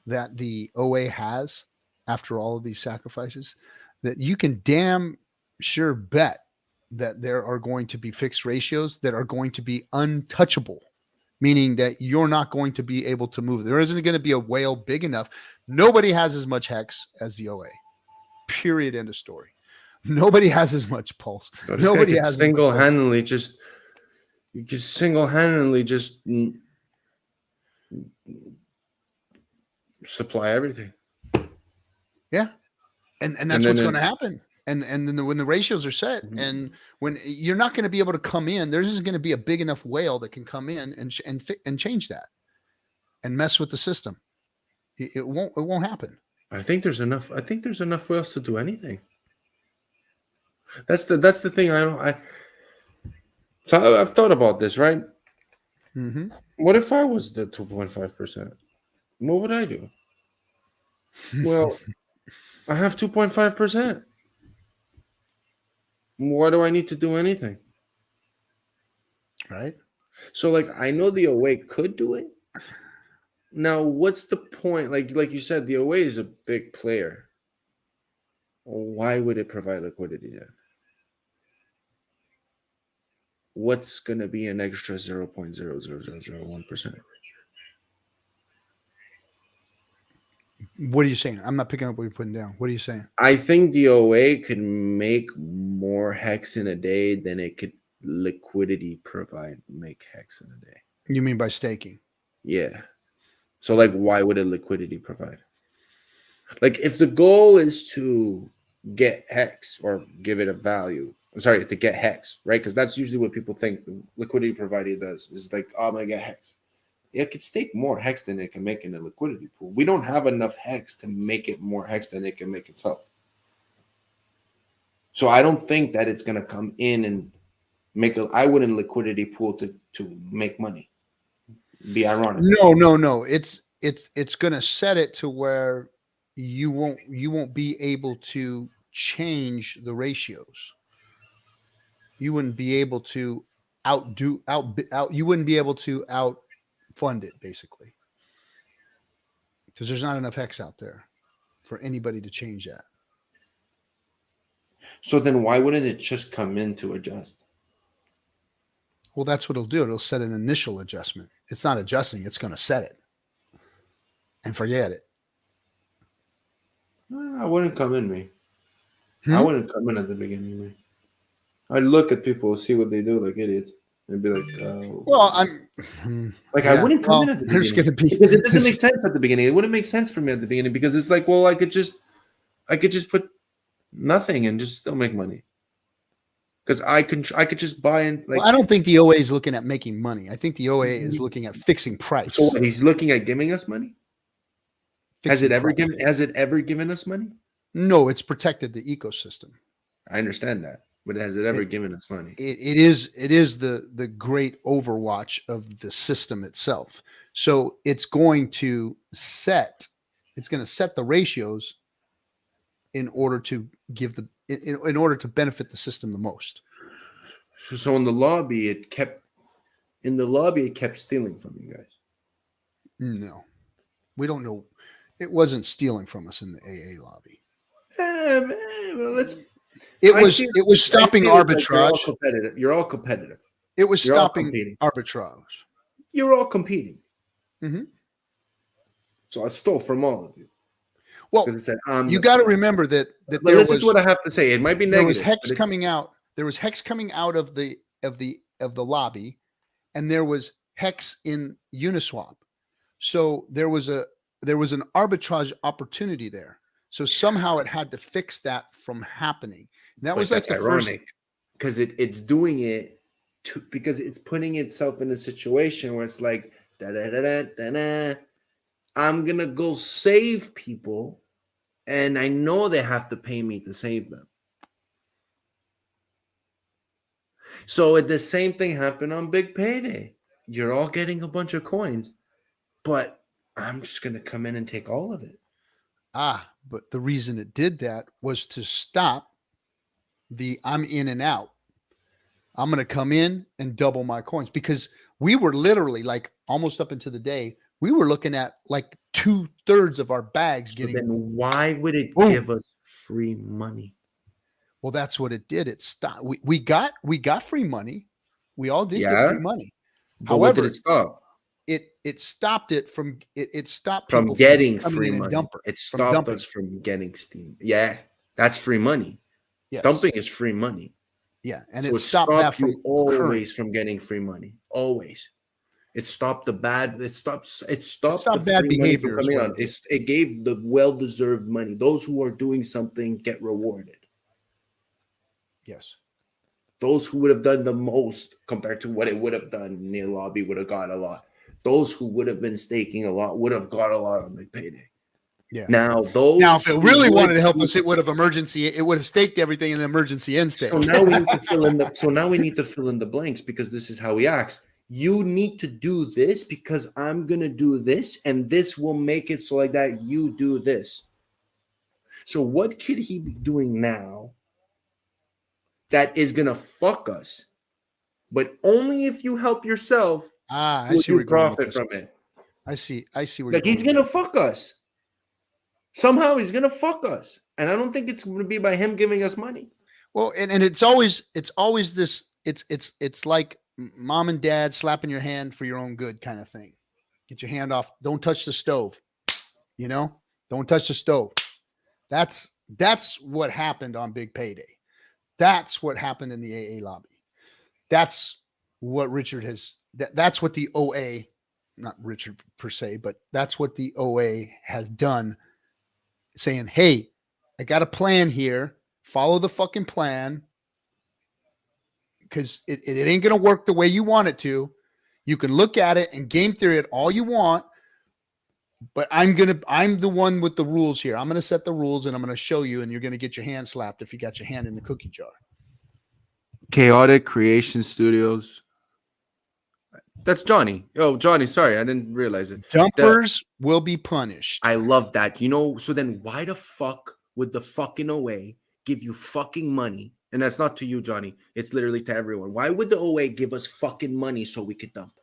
that the OA has after all of these sacrifices, that you can damn sure bet that there are going to be fixed ratios that are going to be untouchable, meaning that you're not going to be able to move. There isn't going to be a whale big enough. Nobody has as much hex as the OA. Period. End of story. Nobody has as much pulse. Nobody has
single-handedly just supply everything.
Yeah. And that's what's going to happen. And then when the ratios are set, and when you're not going to be able to come in, there isn't going to be a big enough whale that can come in and change that and mess with the system. It won't happen.
I think there's enough whales to do anything. That's the thing. So I've thought about this, right?
Mm-hmm.
What if I was the 2.5%? What would I do? Well, I have 2.5%. Why do I need to do anything?
Right.
So, like, I know the OA could do it. Now, what's the point? Like you said, the OA is a big player. Why would it provide liquidity then? What's going to be an extra 0.00001%?
What are you saying? I'm not picking up what you're putting down. What are you saying?
I think the OA could make more hex in a day than it could liquidity make hex in a day.
You mean by staking?
Yeah. So, like, why would a liquidity provide? Like, if the goal is to get hex or give it a value, to get hex, right? Because that's usually what people think the liquidity provider does, is like, oh, I'm going to get hex. It could stake more hex than it can make in a liquidity pool. We don't have enough hex to make it more hex than it can make itself. So I don't think that it's going to come in and I wouldn't liquidity pool to make money. Be ironic.
No. It's going to set it to where you won't be able to change the ratios. You wouldn't be able to you wouldn't be able to outfund it, basically, because there's not enough hex out there for anybody to change that.
So then why wouldn't it just come in to adjust?
Well, that's what it'll do. It'll set an initial adjustment. It's not adjusting. It's going to set it and forget it.
I wouldn't come in, me. I wouldn't come in at the beginning, me. I'd look at people, see what they do like idiots, and be like,
well,
I wouldn't come in at the beginning. Because it doesn't make sense at the beginning. It wouldn't make sense for me at the beginning, because it's like, well, I could just put nothing and just still make money. Because I could just buy in. Like,
well, I don't think the OA is looking at making money. I think the OA is looking at fixing price.
So he's looking at giving us money. Has it ever given us money?
No, it's protected the ecosystem.
I understand that, but has it ever given us money?
It is the great overwatch of the system itself. So it's going to set the ratios in order to in order to benefit the system the most.
So in the lobby, it kept stealing from you guys.
No, we don't know. It wasn't stealing from us in the AA lobby.
It
was stopping arbitrage.
Like you're all competitive.
It was stopping arbitrage.
You're all competing.
Mm-hmm.
So I stole from all of you.
Well, you got to remember that
listen to what I have to say. It might be negative.
There was hex coming out. There was hex coming out of the lobby, and there was hex in Uniswap. So there was an arbitrage opportunity there. So somehow it had to fix that from happening. And that was like the
ironic, because it's doing it because it's putting itself in a situation where it's like da da da da da da. I'm going to go save people, and I know they have to pay me to save them. So the same thing happened on Big Payday. You're all getting a bunch of coins, but I'm just going to come in and take all of it.
But the reason it did that was to stop the I'm in and out. I'm going to come in and double my coins, because we were literally like almost up into the day, we were looking at like 2/3 of our bags
So
getting.
then why would it
Boom.
give us free money?
Well, that's what it did. It stopped. We got free money. We all did get free money.
But what did it stop?
It stopped it from it stopped
From
people
getting
from
free
coming in
money.
and
It stopped us from getting steam. Yeah, that's free money.
Yes.
Dumping is free money.
Yeah, and
so
it stopped that
you
from
always from getting free money. Always. It stopped the bad. It stopped the
bad
free money
behavior
from coming on. It gave the well-deserved money. Those who are doing something get rewarded.
Yes.
Those who would have done the most compared to what it would have done near lobby would have got a lot. Those who would have been staking a lot would have got a lot on the payday.
Yeah.
Now
if it really wanted to help us, it would have staked everything in the emergency end state.
So now we need to fill in the blanks, because this is how he acts. You need to do this because I'm gonna do this, and this will make it so like that you do this. So what could he be doing now that is gonna fuck us? But only if you help yourself will you profit from it.
I see where
like he's gonna fuck us. Somehow he's gonna fuck us, and I don't think it's gonna be by him giving us money.
Well, and it's always this. It's like mom and dad slapping your hand for your own good kind of thing. Get your hand off. Don't touch the stove. Don't touch the stove. That's what happened on Big Payday. That's what happened in the AA lobby. That's what Richard has. That's what the OA, not Richard per se, but that's what the OA has done. Saying, hey, I got a plan here. Follow the fucking plan, because it ain't going to work the way you want it to. You can look at it and game theory it all you want, but I'm the one with the rules here. I'm going to set the rules, and I'm going to show you, and you're going to get your hand slapped if you got your hand in the cookie jar.
Chaotic Creation Studios. That's Johnny. Oh, Johnny, sorry, I didn't realize it.
Dumpers will be punished.
I love that. So then why the fuck would the fucking OA give you fucking money? And that's not to you, Johnny. It's literally to everyone. Why would the OA give us fucking money so we could dump?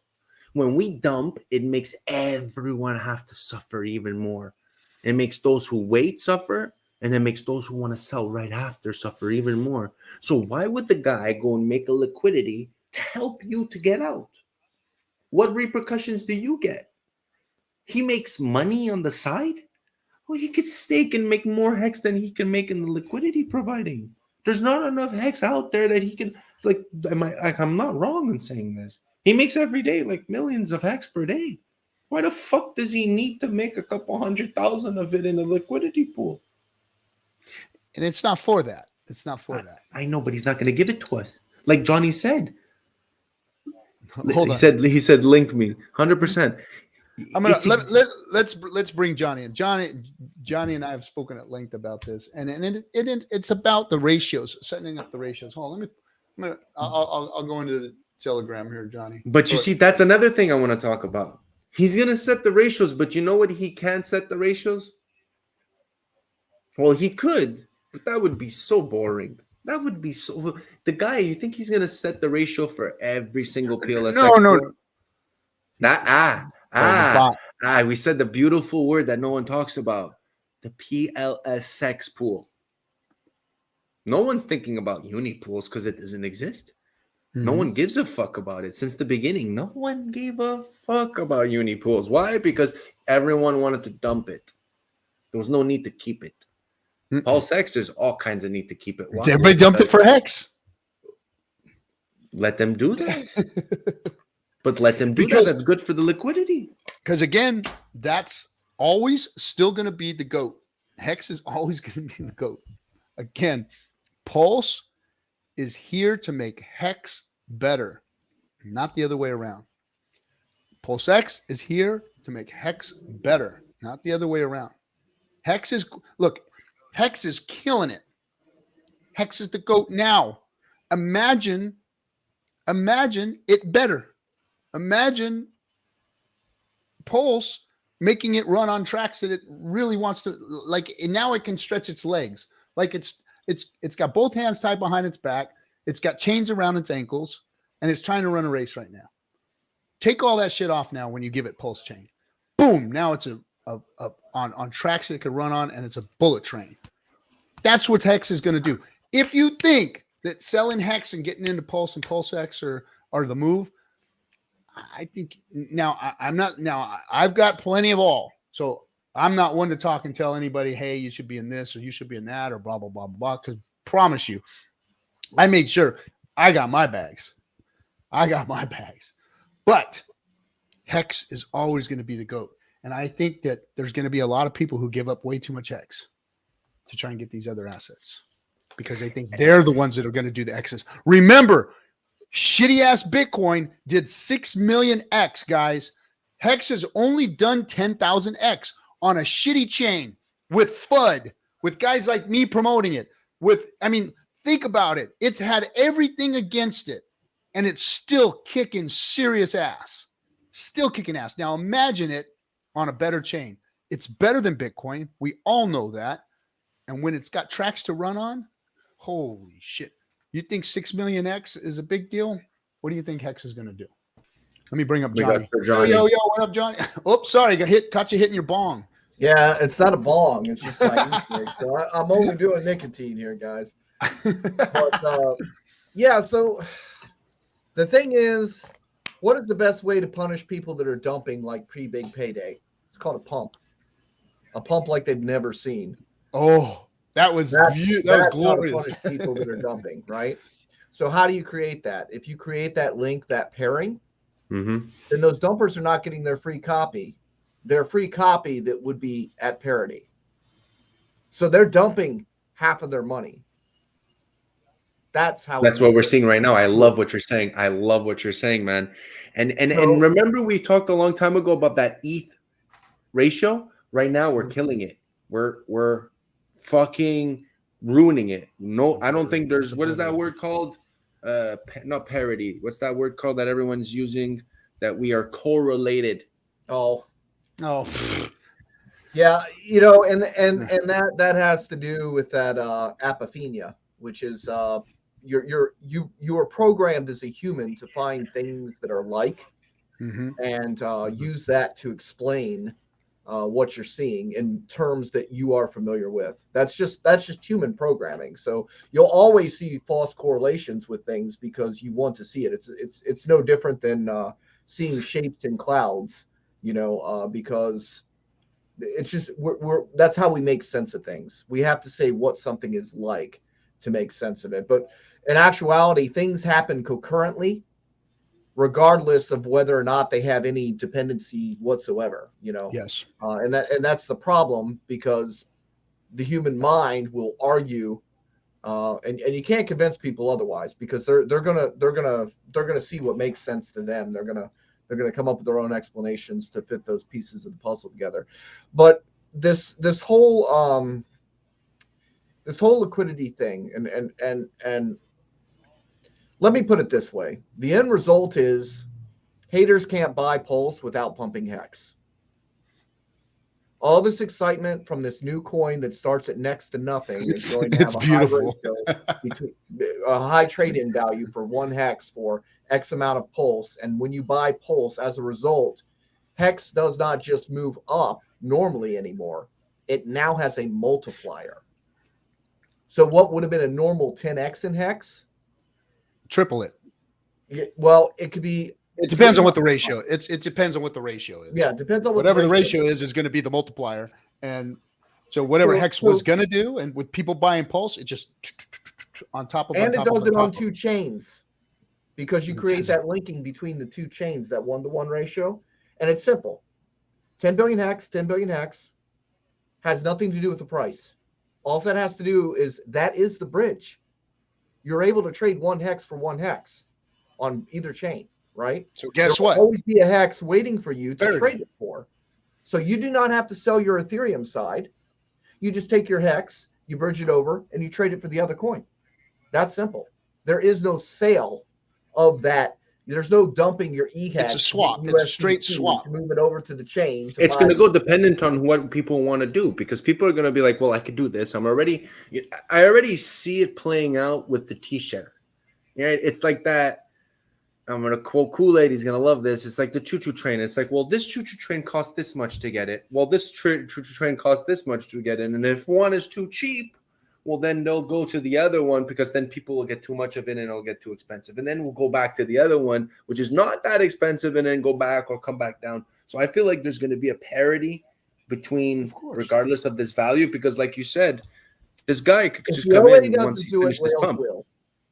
When we dump, it makes everyone have to suffer even more. It makes those who wait suffer, and it makes those who want to sell right after suffer even more. So why would the guy go and make a liquidity to help you to get out? What repercussions do you get? He makes money on the side? Well, he could stake and make more hex than he can make in the liquidity providing. There's not enough hex out there that he can, I'm not wrong in saying this. He makes every day like millions of hex per day. Why the fuck does he need to make a couple 100,000 of it in a liquidity pool?
And it's not for that. It's not for that.
I know, but he's not going to give it to us. Like Johnny said.
Hold on.
He said, link me 100%.
Let's bring Johnny in. Johnny and I have spoken at length about this, and it's about the ratios, setting up the ratios. Hold on, I'll go into the Telegram here, Johnny.
But you see, that's another thing I want to talk about. He's gonna set the ratios, but you know what? He can't set the ratios. Well, he could, but that would be so boring. That would be so. The guy, you think he's gonna set the ratio for every single PLS? No. We said the beautiful word that no one talks about: the PLS sex pool. No one's thinking about uni pools because it doesn't exist. Mm-hmm. No one gives a fuck about it since the beginning. No one gave a fuck about uni pools. Why? Because everyone wanted to dump it. There was no need to keep it. Pulse X, there's all kinds of need to keep it.
Why? Everybody dumped it for hex.
Let them do that. But let them do that. That's good for the liquidity.
Because again, that's always still going to be the GOAT. Hex is always going to be the GOAT. Again, Pulse is here to make Hex better, not the other way around. Pulse X is here to make Hex better, not the other way around. Hex is killing it. Hex is the GOAT now. Imagine it better. Imagine Pulse making it run on tracks that it really wants to, like, and now it can stretch its legs. Like it's got both hands tied behind its back. It's got chains around its ankles, and it's trying to run a race right now. Take all that shit off now when you give it Pulse chain. Boom! Now it's on tracks that it can run on, and it's a bullet train. That's what Hex is going to do. If you think that selling Hex and getting into Pulse and Pulse X are the move, I think I've got plenty of all. So I'm not one to talk and tell anybody, hey, you should be in this or you should be in that or blah, blah, blah, blah. Because promise you, I made sure I got my bags. But Hex is always going to be the GOAT. And I think that there's going to be a lot of people who give up way too much Hex to try and get these other assets because they think they're the ones that are going to do the X's. Remember, shitty ass Bitcoin did 6 million X, guys. Hex has only done 10,000 X on a shitty chain with FUD, with guys like me promoting it. Think about it. It's had everything against it, and it's still kicking serious ass. Still kicking ass. Now imagine it on a better chain. It's better than Bitcoin. We all know that. And when it's got tracks to run on, holy shit. You think 6 million X is a big deal? What do you think Hex is going to do? Let me bring up Johnny. Yo, what up, Johnny? Oops, sorry, caught you hitting your bong.
Yeah, it's not a bong. It's just my so I'm only doing nicotine here, guys. But yeah, so the thing is, what is the best way to punish people that are dumping like pre-big payday? It's called a pump. A pump like they've never seen.
Oh, that was glorious.
How to punish people that are dumping, right? So how do you create that? If you create that link, that pairing, then those dumpers are not getting their free copy. Their free copy that would be at parity. So they're dumping half of their money. That's
what we're seeing right now. I love what you're saying. Man. And remember we talked a long time ago about that ETH ratio. Right now we're killing it. We're fucking ruining it. No, I don't think there's, what is that word called? Not parity. What's that word called that everyone's using? That we are correlated.
Oh. Yeah, and that has to do with that apophenia, which is you are programmed as a human to find things that are like, and use that to explain what you're seeing in terms that you are familiar with. That's just human programming. So you'll always see false correlations with things because you want to see it. It's no different than seeing shapes in clouds, because it's just that's how we make sense of things. We have to say what something is like to make sense of it. But in actuality, things happen concurrently, regardless of whether or not they have any dependency whatsoever,
Yes.
And that's the problem, because the human mind will argue, and you can't convince people otherwise, because they're gonna see what makes sense to them. They're gonna come up with their own explanations to fit those pieces of the puzzle together. But this whole liquidity thing, and let me put it this way. The end result is haters can't buy Pulse without pumping Hex. All this excitement from this new coin that starts at next to nothing is going to have
beautiful.
a high trade-in value for 1 Hex for X amount of Pulse. And when you buy Pulse, as a result, Hex does not just move up normally anymore. It now has a multiplier. So what would have been a normal 10X in Hex?
Triple it.
Well, it could be.
It depends on what the ratio. It depends on what the ratio is.
Yeah, it depends on
whatever the ratio is going to be the multiplier. And so whatever Hex was going to do, and with people buying Pulse, it just on top of.
And it does it on 2 chains, because you create that linking between the 2 chains, that 1-to-1 ratio, and it's simple. 10 billion Hex has nothing to do with the price. All that has to do is that is the bridge. You're able to trade 1 Hex for 1 Hex on either chain. right?
So guess
There will
what?
always be a hex waiting for you to
Parity.
trade it for. So you do not have to sell your Ethereum side. You just take your hex, you bridge it over, and you trade it for the other coin. That's simple. There is no sale of that. There's no dumping your
It's
e-hex.
a swap. It's a straight swap.
To move it over to the chain.
It's going to go dependent on what people want to do, because people are going to be like, well, I could do this. I already see it playing out with the T-share. Yeah, it's like that. I'm going to quote Kool-Aid. He's going to love this. It's like the choo-choo train. It's like, well, this choo-choo train costs this much to get it. Well, this choo-choo train costs this much to get it. And if one is too cheap, well, then they'll go to the other one, because then people will get too much of it and it'll get too expensive. And then we'll go back to the other one, which is not that expensive, and then go back or come back down. So I feel like there's going to be a parity between, regardless of this value, because like you said, this guy could just come in once he's finished this pump.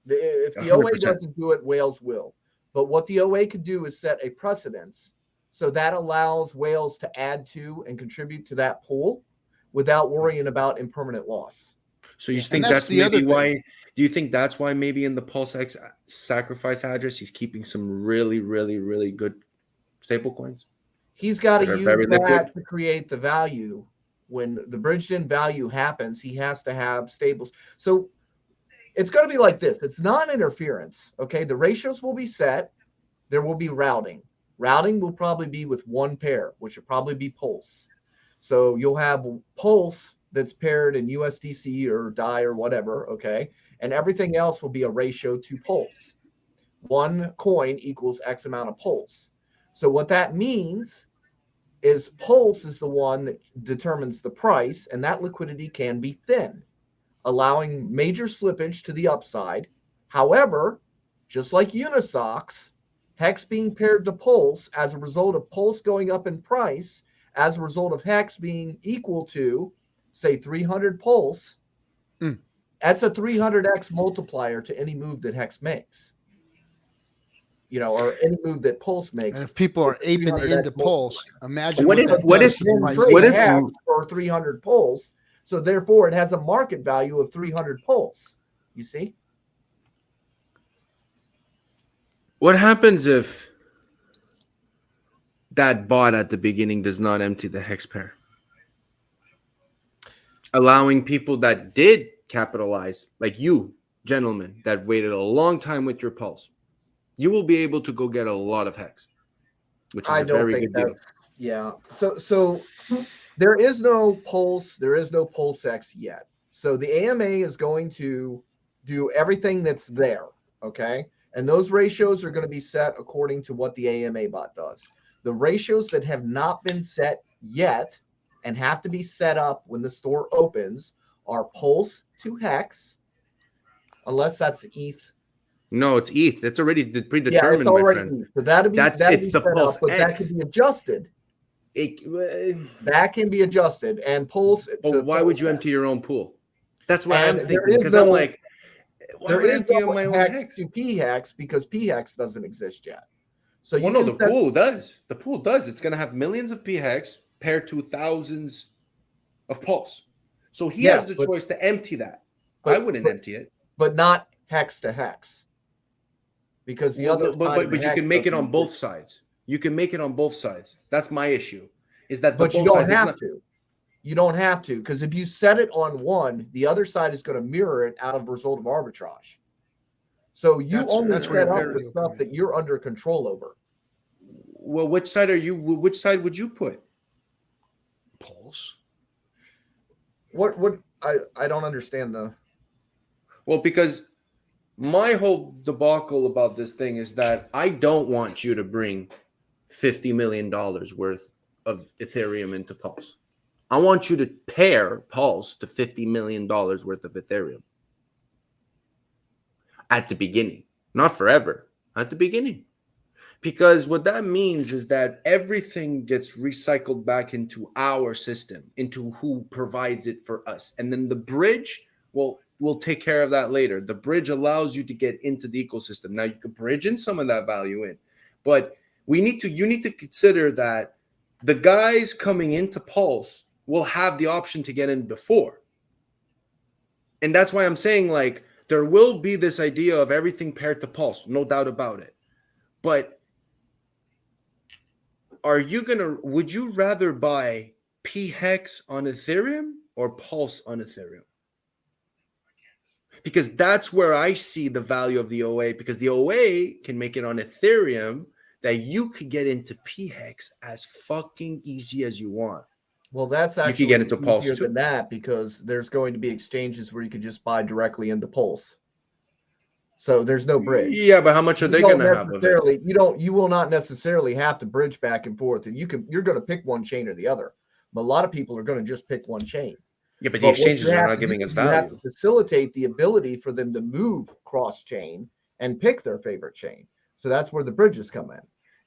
If the OA doesn't do it, whales will. But what the OA could do is set a precedence. So that allows whales to add to and contribute to that pool without worrying about impermanent loss.
So you think that's maybe why? Do you think that's why maybe in the Pulse X sacrifice address he's keeping some really, really, really good stable coins?
He's got to use that to create the value. When the bridged-in value happens, he has to have stables. So it's going to be like this. It's non-interference. Okay, the ratios will be set. There will be routing. Routing will probably be with one pair, which will probably be Pulse. So you'll have Pulse that's paired in USDC or DAI or whatever, okay? And everything else will be a ratio to Pulse. One coin equals X amount of Pulse. So what that means is Pulse is the one that determines the price, and that liquidity can be thin, allowing major slippage to the upside. However, just like Unisocks, Hex being paired to Pulse as a result of Pulse going up in price, as a result of Hex being equal to, say, 300 Pulse, that's a 300x multiplier to any move that Hex makes. You know, or any move that Pulse makes.
And if people are aping into Pulse, imagine
what if
Hex for 300 Pulse, so therefore it has a market value of 300 Pulse. You see?
What happens if that bot at the beginning does not empty the hex pair, allowing people that did capitalize, like you gentlemen that waited a long time with your Pulse, you will be able to go get a lot of hex, which is a very good deal.
Yeah. So there is no Pulse. There is no Pulse X yet. So the AMA is going to do everything that's there. Okay. And those ratios are going to be set according to what the AMA bot does. The ratios that have not been set yet and have to be set up when the store opens are Pulse to Hex, unless that's ETH.
No, it's ETH. It's already predetermined,
yeah, it's already
my friend.
ETH. So that'll be
it's the
set
Pulse
up, but that can be adjusted. That can be adjusted. And Pulse.
But why would you empty your own pool? That's what I'm thinking, because I'm like,
there is no hex to p-hex because p-hex doesn't exist yet. So
the pool does. The pool does. It's going to have millions of p-hex paired to thousands of Pulse. So he has the choice to empty that. I wouldn't empty it,
but not hex to hex, because the other.
But you can make it on both sides. You can make it on both sides. That's my issue. Is that
but you don't have to. You don't have to, because if you set it on one, the other side is going to mirror it out of result of arbitrage. So you only set up the stuff that you're under control over.
Well, which side are you? Which side would you put?
Pulse.
What I don't understand the.
Well, because my whole debacle about this thing is that I don't want you to bring $50 million worth of Ethereum into Pulse. I want you to pair Pulse to $50 million worth of Ethereum at the beginning, not forever, at the beginning. Because what that means is that everything gets recycled back into our system, into who provides it for us. And then the bridge, we'll take care of that later. The bridge allows you to get into the ecosystem. Now you can bridge in some of that value in, but you need to consider that the guys coming into Pulse will have the option to get in before. And that's why I'm saying, like, there will be this idea of everything paired to Pulse, no doubt about it. But would you rather buy P-Hex on Ethereum or Pulse on Ethereum? Because that's where I see the value of the OA, because the OA can make it on Ethereum that you could get into P-Hex as fucking easy as you want.
Well, that's actually
you could get into Pulse
easier
too.
than that, because there's going to be exchanges where you could just buy directly into Pulse. So there's no bridge.
Yeah, but how much are they going to have of it?
You will not necessarily have to bridge back and forth, and you're going to pick one chain or the other. But a lot of people are going to just pick one chain.
Yeah, but the exchanges are not giving us value.
You have to facilitate the ability for them to move cross chain and pick their favorite chain. So that's where the bridges come in.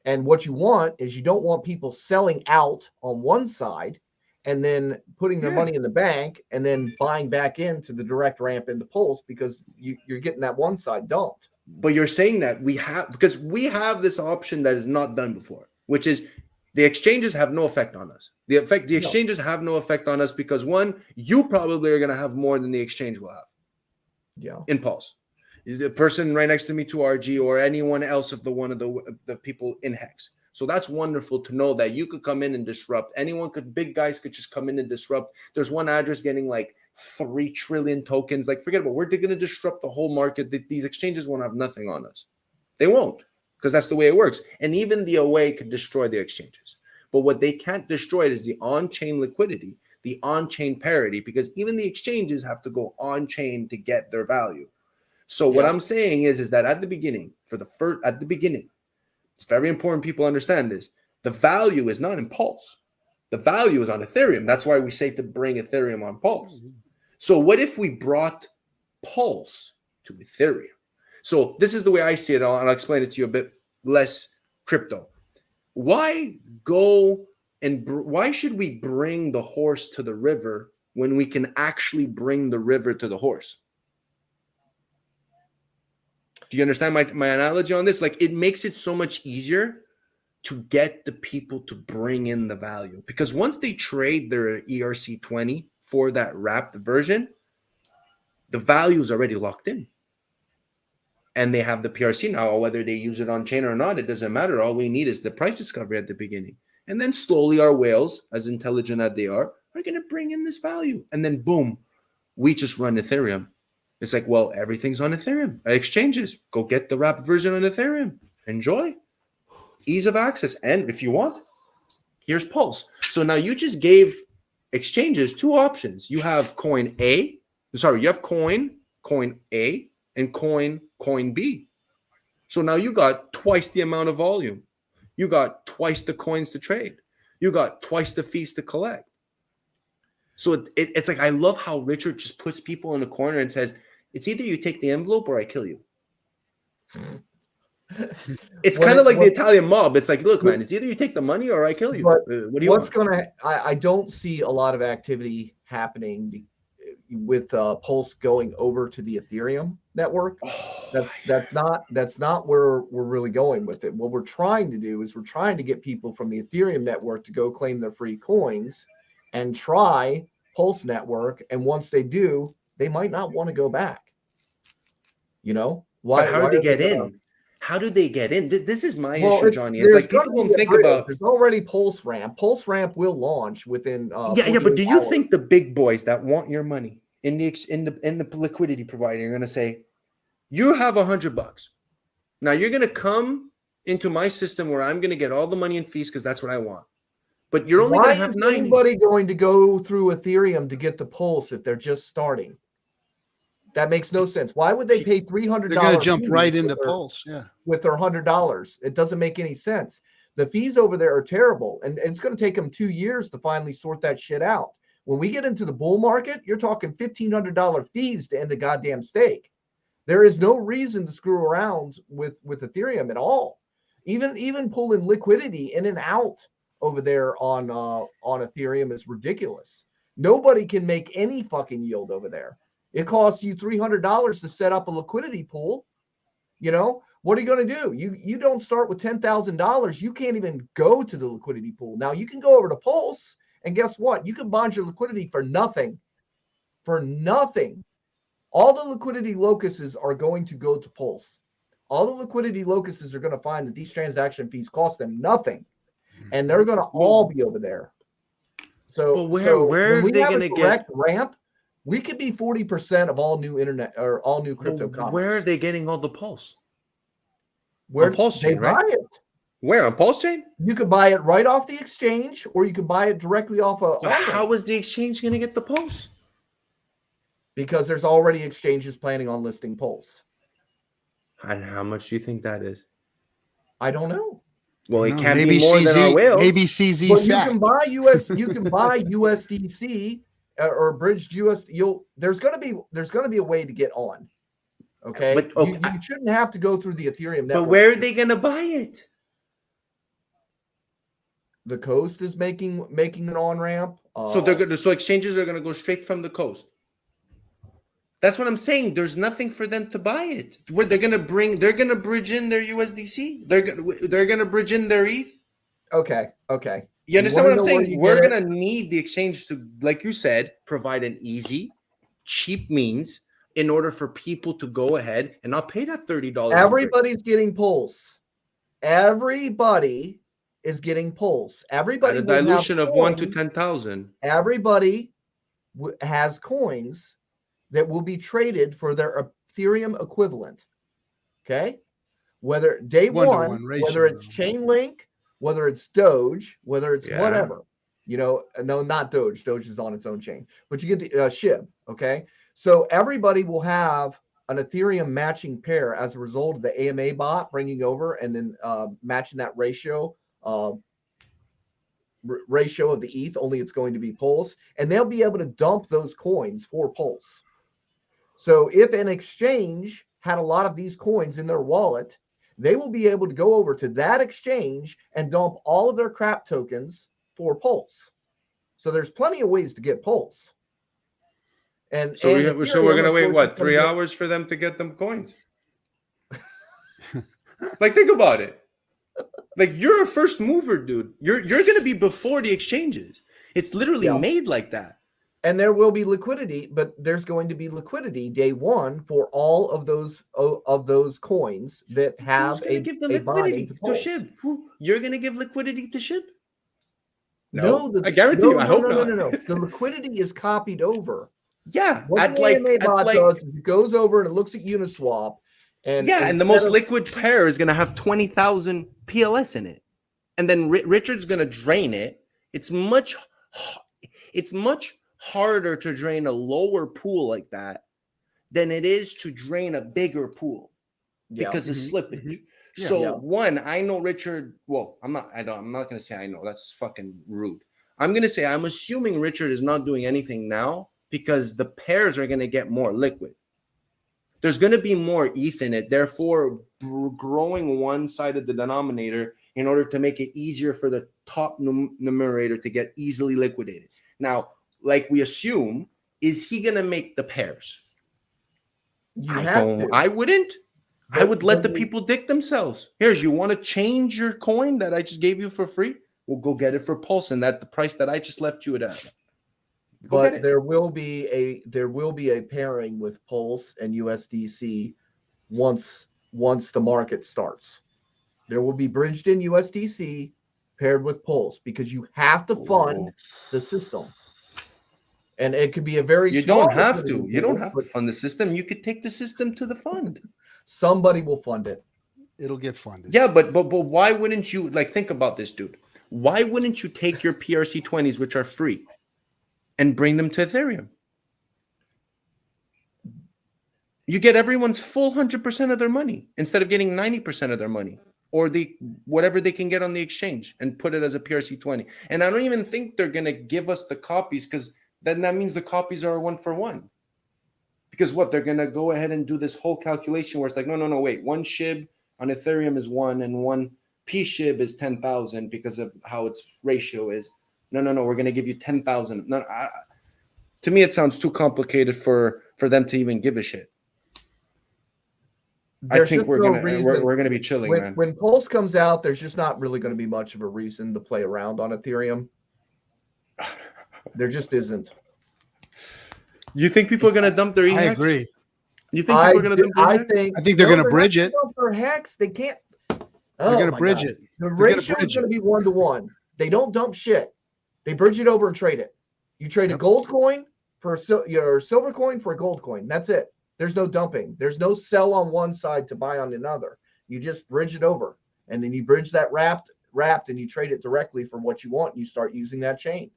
And what you want is, you don't want people selling out on one side and then putting their money in the bank and then buying back into the direct ramp into Pulse, because you're getting that one side dumped.
But you're saying that because we have this option that is not done before, which is the exchanges have no effect on us. The exchanges have no effect on us because, one, you probably are going to have more than the exchange will have.
Yeah.
In Pulse. The person right next to me, to RG, or anyone else of the people in Hex. So that's wonderful to know that you could come in and disrupt. Big guys could just come in and disrupt. There's one address getting like 3 trillion tokens. Like, forget about it. We're going to disrupt the whole market. These exchanges won't have nothing on us. They won't, because that's the way it works. And even the OA could destroy the exchanges. But what they can't destroy is the on-chain liquidity, the on-chain parity, because even the exchanges have to go on-chain to get their value. So what I'm saying is that at the beginning, it's very important people understand this. The value is not in Pulse. The value is on Ethereum. That's why we say to bring Ethereum on Pulse. So what if we brought Pulse to Ethereum? So this is the way I see it, and I'll explain it to you a bit less crypto. Why should we bring the horse to the river when we can actually bring the river to the horse? Do you understand my analogy on this? Like, it makes it so much easier to get the people to bring in the value, because once they trade their ERC20 for that wrapped version, the value is already locked in. And they have the PRC now. Whether they use it on chain or not, it doesn't matter. All we need is the price discovery at the beginning. And then slowly our whales, as intelligent as they are going to bring in this value. And then boom, we just run Ethereum. It's like, well, everything's on Ethereum. Exchanges, go get the wrapped version on Ethereum. Enjoy. Ease of access. And if you want, here's Pulse. So now you just gave exchanges 2 options. You have coin A. You have coin A, and coin B. So now you got twice the amount of volume. You got twice the coins to trade. You got twice the fees to collect. So it's like, I love how Richard just puts people in a corner and says, it's either you take the envelope or I kill you. It's kind of like the Italian mob. It's like, look, man, it's either you take the money or I kill you. What do you want?
I don't see a lot of activity happening with Pulse going over to the Ethereum network. That's not where we're really going with it. What we're trying to do is we're trying to get people from the Ethereum network to go claim their free coins and try Pulse network. And once they do, they might not want to go back. You know,
why do they get in? How do they get in? This is my issue, Johnny. It's like, people don't think about.
There's already Pulse Ramp. Pulse Ramp will launch within.
But do you think the big boys that want your money in the liquidity provider are going to say, you have $100. Now you're going to come into my system where I'm going to get all the money and fees because that's what I want. But you're only going to have 90.
Why is anybody going to go through Ethereum to get the Pulse if they're just starting? That makes no sense. Why would they pay $300?
They're going to jump right into Pulse,
with their $100. It doesn't make any sense. The fees over there are terrible, and it's going to take them 2 years to finally sort that shit out. When we get into the bull market, you're talking $1,500 fees to end a goddamn stake. There is no reason to screw around with Ethereum at all. Even pulling liquidity in and out over there on Ethereum is ridiculous. Nobody can make any fucking yield over there. It costs you $300 to set up a liquidity pool. You know, what are you going to do? You don't start with $10,000. You can't even go to the liquidity pool. Now you can go over to Pulse, and guess what? You can bond your liquidity for nothing. For nothing. All the liquidity locusts are going to go to Pulse. All the liquidity locusts are going to find that these transaction fees cost them nothing. and they're going to all be over there. So,
but where
when
are
we
they
have
going
a
to
direct
get?
ramp, we could be 40% of all new internet or all new crypto commerce.
Where are they getting all the pulse?
Where
On Pulse
they
Chain, right?
buy it.
Where on Pulse Chain?
You could buy it right off the exchange, or you could buy it directly off a.
How is the exchange going to get the pulse?
Because there's already exchanges planning on listing Pulse.
And how much do you think that is?
I don't know.
Well, it
No,
can't
maybe
be more than our
CZ,
whales.
maybe CZ
But you
SAC.
can buy USDC or bridged US. There's going to be a way to get on. Okay,
But
you shouldn't have to go through the Ethereum network.
But where are they going to buy it?
The coast is making an on ramp.
So exchanges are going to go straight from the coast. That's what I'm saying. There's nothing for them to buy it. Where they're going to bridge in their USDC. They're going to bridge in their ETH.
Okay.
You understand what I'm saying? We're going to need the exchange to, like you said, provide an easy, cheap means in order for people to go ahead and not pay that $30.
Everybody's getting Pulse. Everybody is getting Pulse. Everybody
at a dilution of 1 to
coins.
10,000.
Everybody has coins that will be traded for their Ethereum equivalent. Okay, whether day one, whether it's Chainlink, whether it's Doge, whether it's whatever, no, not Doge. Doge is on its own chain, but you get the SHIB. Okay, so everybody will have an Ethereum matching pair as a result of the AMA bot bringing over and then matching that ratio of the ETH. Only it's going to be Pulse, and they'll be able to dump those coins for Pulse. So if an exchange had a lot of these coins in their wallet, they will be able to go over to that exchange and dump all of their crap tokens for Pulse. So there's plenty of ways to get Pulse. And
so we're going to wait, what, 3 hours for them to get them coins? Like, think about it. Like, you're a first mover, dude. You're going to be before the exchanges. It's literally made like that.
And there will be liquidity, but there's going to be liquidity day one for all of those coins that have
Who's going to give the liquidity to SHIB? You're going to give liquidity to SHIB? No, I guarantee you. I hope not.
No. The liquidity is copied over.
Yeah,
what the AMA bot does is it goes over and it looks at Uniswap, and
the most liquid pair is going to have 20,000 PLS in it, and then Richard's going to drain it. It's much harder to drain a lower pool like that than it is to drain a bigger pool because of slippage. One, I know Richard. Well, I'm not going to say I know. That's fucking rude. I'm going to say I'm assuming Richard is not doing anything now because the pairs are going to get more liquid. There's going to be more ETH in it. Therefore, growing one side of the denominator in order to make it easier for the top numerator to get easily liquidated. Now, like we assume, is he going to make the pairs? I wouldn't. I would let the people dick themselves. You want to change your coin that I just gave you for free? We'll go get it for Pulse and at the price that I just left you at.
But there will be a pairing with Pulse and USDC once the market starts. There will be bridged in USDC paired with Pulse because you have to fund the system. And it could be a very
You don't have to fund the system. You could take the system to the fund.
Somebody will fund it.
It'll get funded.
Yeah, but why wouldn't you think about this, dude? Why wouldn't you take your PRC20s, which are free, and bring them to Ethereum? You get everyone's full 100% of their money instead of getting 90% of their money or whatever they can get on the exchange and put it as a PRC20. And I don't even think they're going to give us the copies because then that means the copies are 1-for-1. Because they're going to go ahead and do this whole calculation where it's like, no, wait, one SHIB on Ethereum is 1 and one P SHIB is 10,000 because of how its ratio is. No, we're going to give you 10,000. No, to me, it sounds too complicated for them to even give a shit. I think we're gonna be chilling, man.
When Pulse comes out, there's just not really going to be much of a reason to play around on Ethereum. There just isn't.
You think people are going to dump their EHEX? I agree.
You think people are going to dump their
I think they're going to bridge it.
Dump their hex. They can't.
They're going to bridge it.
The ratio is going to be 1-to-1. They don't dump shit. They bridge it over and trade it. You trade a gold coin for your silver coin for a gold coin. That's it. There's no dumping. There's no sell on one side to buy on another. You just bridge it over, and then you bridge that wrapped, and you trade it directly for what you want. And you start using that chain.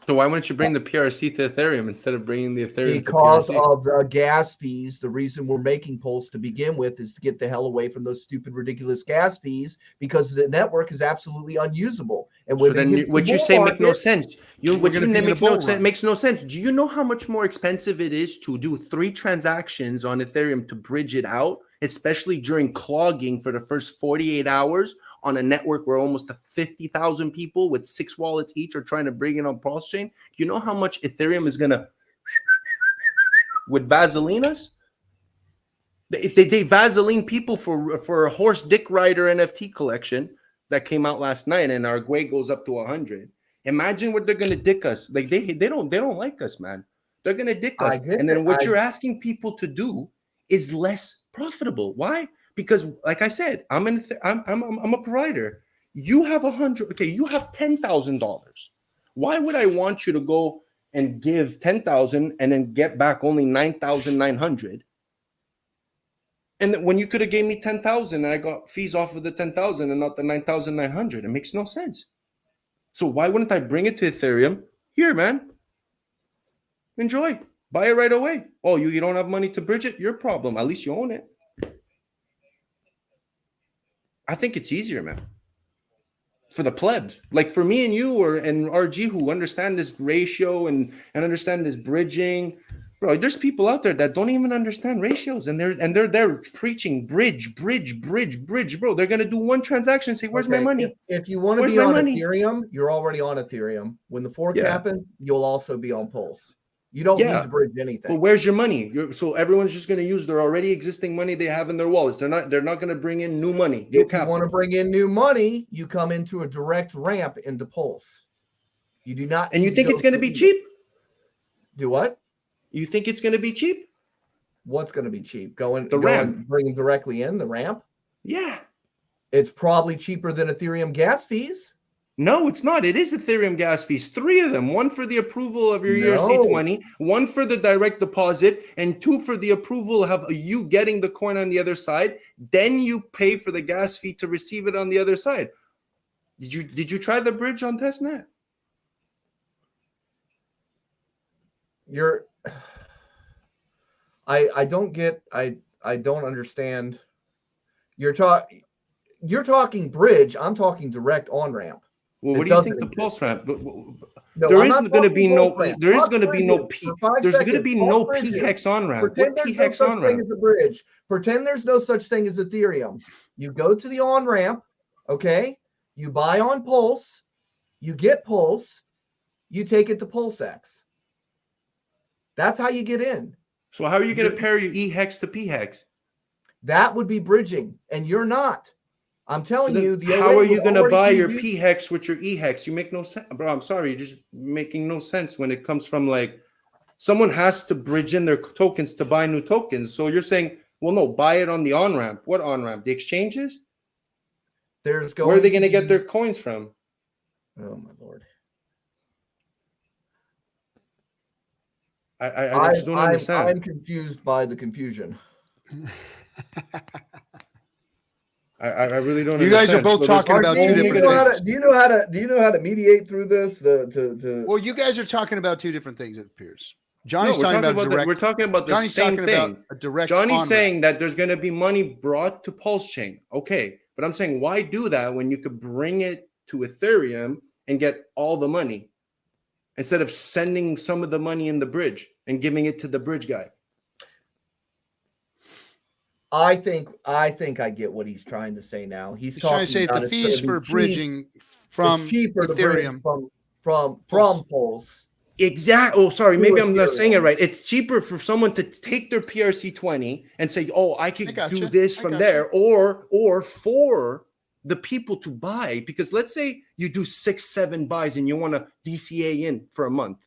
So why wouldn't you bring the PRC to Ethereum instead of bringing the Ethereum
because
to PRC?
of the gas fees. The reason we're making Pulse to begin with is to get the hell away from those stupid, ridiculous gas fees, because the network is absolutely unusable. And when
so then what you say make no sense. Makes no sense. Do you know how much more expensive it is to do 3 transactions on Ethereum to bridge it out, especially during clogging for the first 48 hours? On a network where almost 50,000 people with 6 wallets each are trying to bring it on Pulse Chain, you know how much Ethereum is gonna with Vaseline us? They Vaseline people for a horse dick rider NFT collection that came out last night, and our GUI goes up to 100. Imagine what they're gonna dick us. Like they don't like us, man. They're gonna dick us, and then what you're asking people to do is less profitable. Why? Because, like I said, I'm a provider. You have 100. Okay, you have $10,000. Why would I want you to go and give 10,000 and then get back only 9,900? And when you could have gave me 10,000 and I got fees off of the 10,000 and not the 9,900, it makes no sense. So why wouldn't I bring it to Ethereum? Here, man. Enjoy. Buy it right away. Oh, you don't have money to bridge it? Your problem. At least you own it. I think it's easier, man. For the plebs, like for me and you and RG who understand this ratio and understand this bridging, bro. There's people out there that don't even understand ratios, and they're preaching bridge, bro. They're gonna do one transaction and say, "Where's my money?"
If you want to be on Ethereum, you're already on Ethereum. When the fork happens, you'll also be on Pulse. You don't need to bridge anything.
But where's your money? So everyone's just going to use their already existing money they have in their wallets. They're not going to bring in new money.
If you want to bring in new money, you come into a direct ramp into Pulse. You do not.
And you think it's going to be cheap?
Do what?
You think it's going to be cheap?
What's going to be cheap?
Ramp.
Bringing directly in the ramp?
Yeah.
It's probably cheaper than Ethereum gas fees.
No, it's not. It is Ethereum gas fees. 3 of them. 1 for the approval of your ERC20, 1 for the direct deposit, and 2 for the approval of you getting the coin on the other side. Then you pay for the gas fee to receive it on the other side. Did you try the bridge on testnet?
I don't understand. You're talking bridge. I'm talking direct on ramp.
Well, what do you think the Pulse ramp? There is going to be no p-hex on ramp. What p-hex on ramp?
Pretend there's no such thing as Ethereum. You go to the on ramp, okay? You buy on Pulse, you get Pulse, you take it to PulseX. That's how you get in.
So how are you going to pair your e-hex to p-hex?
That would be bridging, and you're not. I'm telling you,
how are you going to buy your p-hex with your e-hex? You make no sense, bro. I'm sorry, you're just making no sense when it comes from like someone has to bridge in their tokens to buy new tokens. So you're saying, well, no, buy it on the on ramp. What on ramp? The exchanges? Where are they going to get their coins from?
Oh my lord!
I just don't understand.
I'm confused by the confusion.
I really don't.
You guys are both talking about two different things.
Do you know how to mediate through this?
Well, you guys are talking about two different things. It appears. Johnny's talking about direct.
We're talking about the same thing. Johnny's saying that there's going to be money brought to Pulse Chain. Okay, but I'm saying why do that when you could bring it to Ethereum and get all the money instead of sending some of the money in the bridge and giving it to the bridge guy?
I think I get what he's trying to say now. He's
trying to say the fees for bridging from Ethereum
from Pulse.
Exactly. Oh, sorry. Maybe I'm not saying it right. It's cheaper for someone to take their PRC20 and say, "Oh, I could do this from there," or for the people to buy. Because let's say you do 6-7 buys and you want to DCA in for a month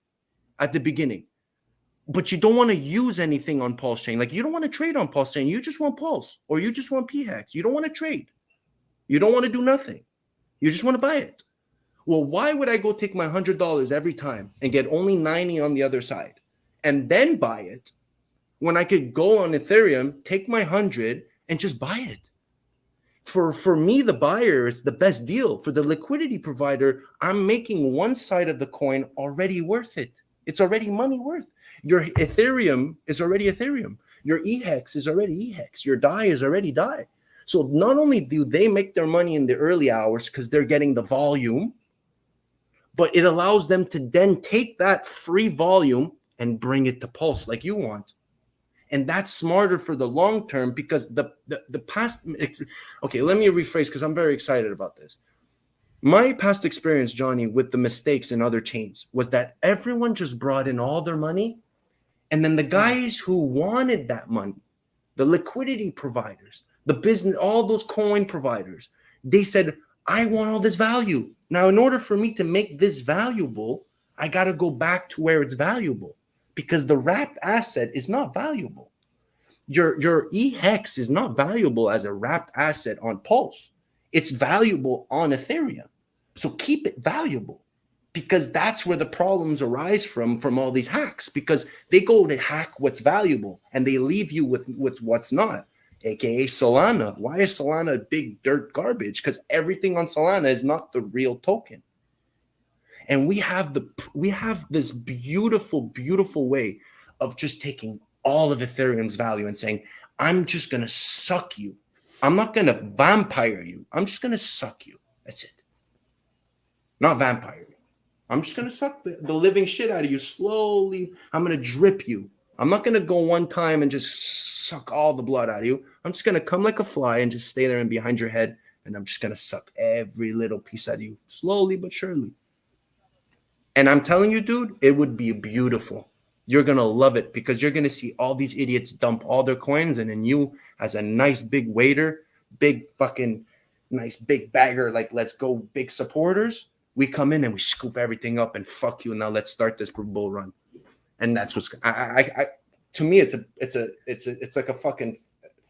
at the beginning. But you don't want to use anything on Pulse Chain. Like you don't want to trade on Pulse Chain. You just want Pulse or you just want p-hex. You don't want to trade. You don't want to do nothing. You just want to buy it. Well, why would I go take my $100 every time and get only 90 on the other side and then buy it when I could go on Ethereum, take my 100 and just buy it? For me, the buyer, it's the best deal. For the liquidity provider, I'm making one side of the coin already worth it. It's already money worth. Your Ethereum is already Ethereum. Your EHEX is already EHEX. Your DAI is already DAI. So not only do they make their money in the early hours because they're getting the volume, but it allows them to then take that free volume and bring it to Pulse like you want. And that's smarter for the long term because the past. Okay, let me rephrase because I'm very excited about this. My past experience, Johnny, with the mistakes in other chains was that everyone just brought in all their money. And then the guys who wanted that money, the liquidity providers, the business, all those coin providers, they said, I want all this value. Now, in order for me to make this valuable, I got to go back to where it's valuable. Because the wrapped asset is not valuable. Your EHEX is not valuable as a wrapped asset on Pulse. It's valuable on Ethereum. So keep it valuable because that's where the problems arise from all these hacks because they go to hack what's valuable and they leave you with what's not, aka Solana. Why is Solana big dirt garbage? Because everything on Solana is not the real token. And we have this beautiful, beautiful way of just taking all of Ethereum's value and saying, I'm just going to suck you. I'm not going to vampire you. I'm just going to suck you. That's it. Not vampire you. I'm just going to suck the living shit out of you slowly. I'm going to drip you. I'm not going to go one time and just suck all the blood out of you. I'm just going to come like a fly and just stay there and behind your head. And I'm just going to suck every little piece out of you slowly but surely. And I'm telling you, dude, it would be beautiful. You're going to love it because you're going to see all these idiots dump all their coins. And then you, as a nice big waiter, big fucking nice big bagger, like let's go big supporters, we come in and we scoop everything up and fuck you. Now let's start this bull run. And that's what's to me, it's like a fucking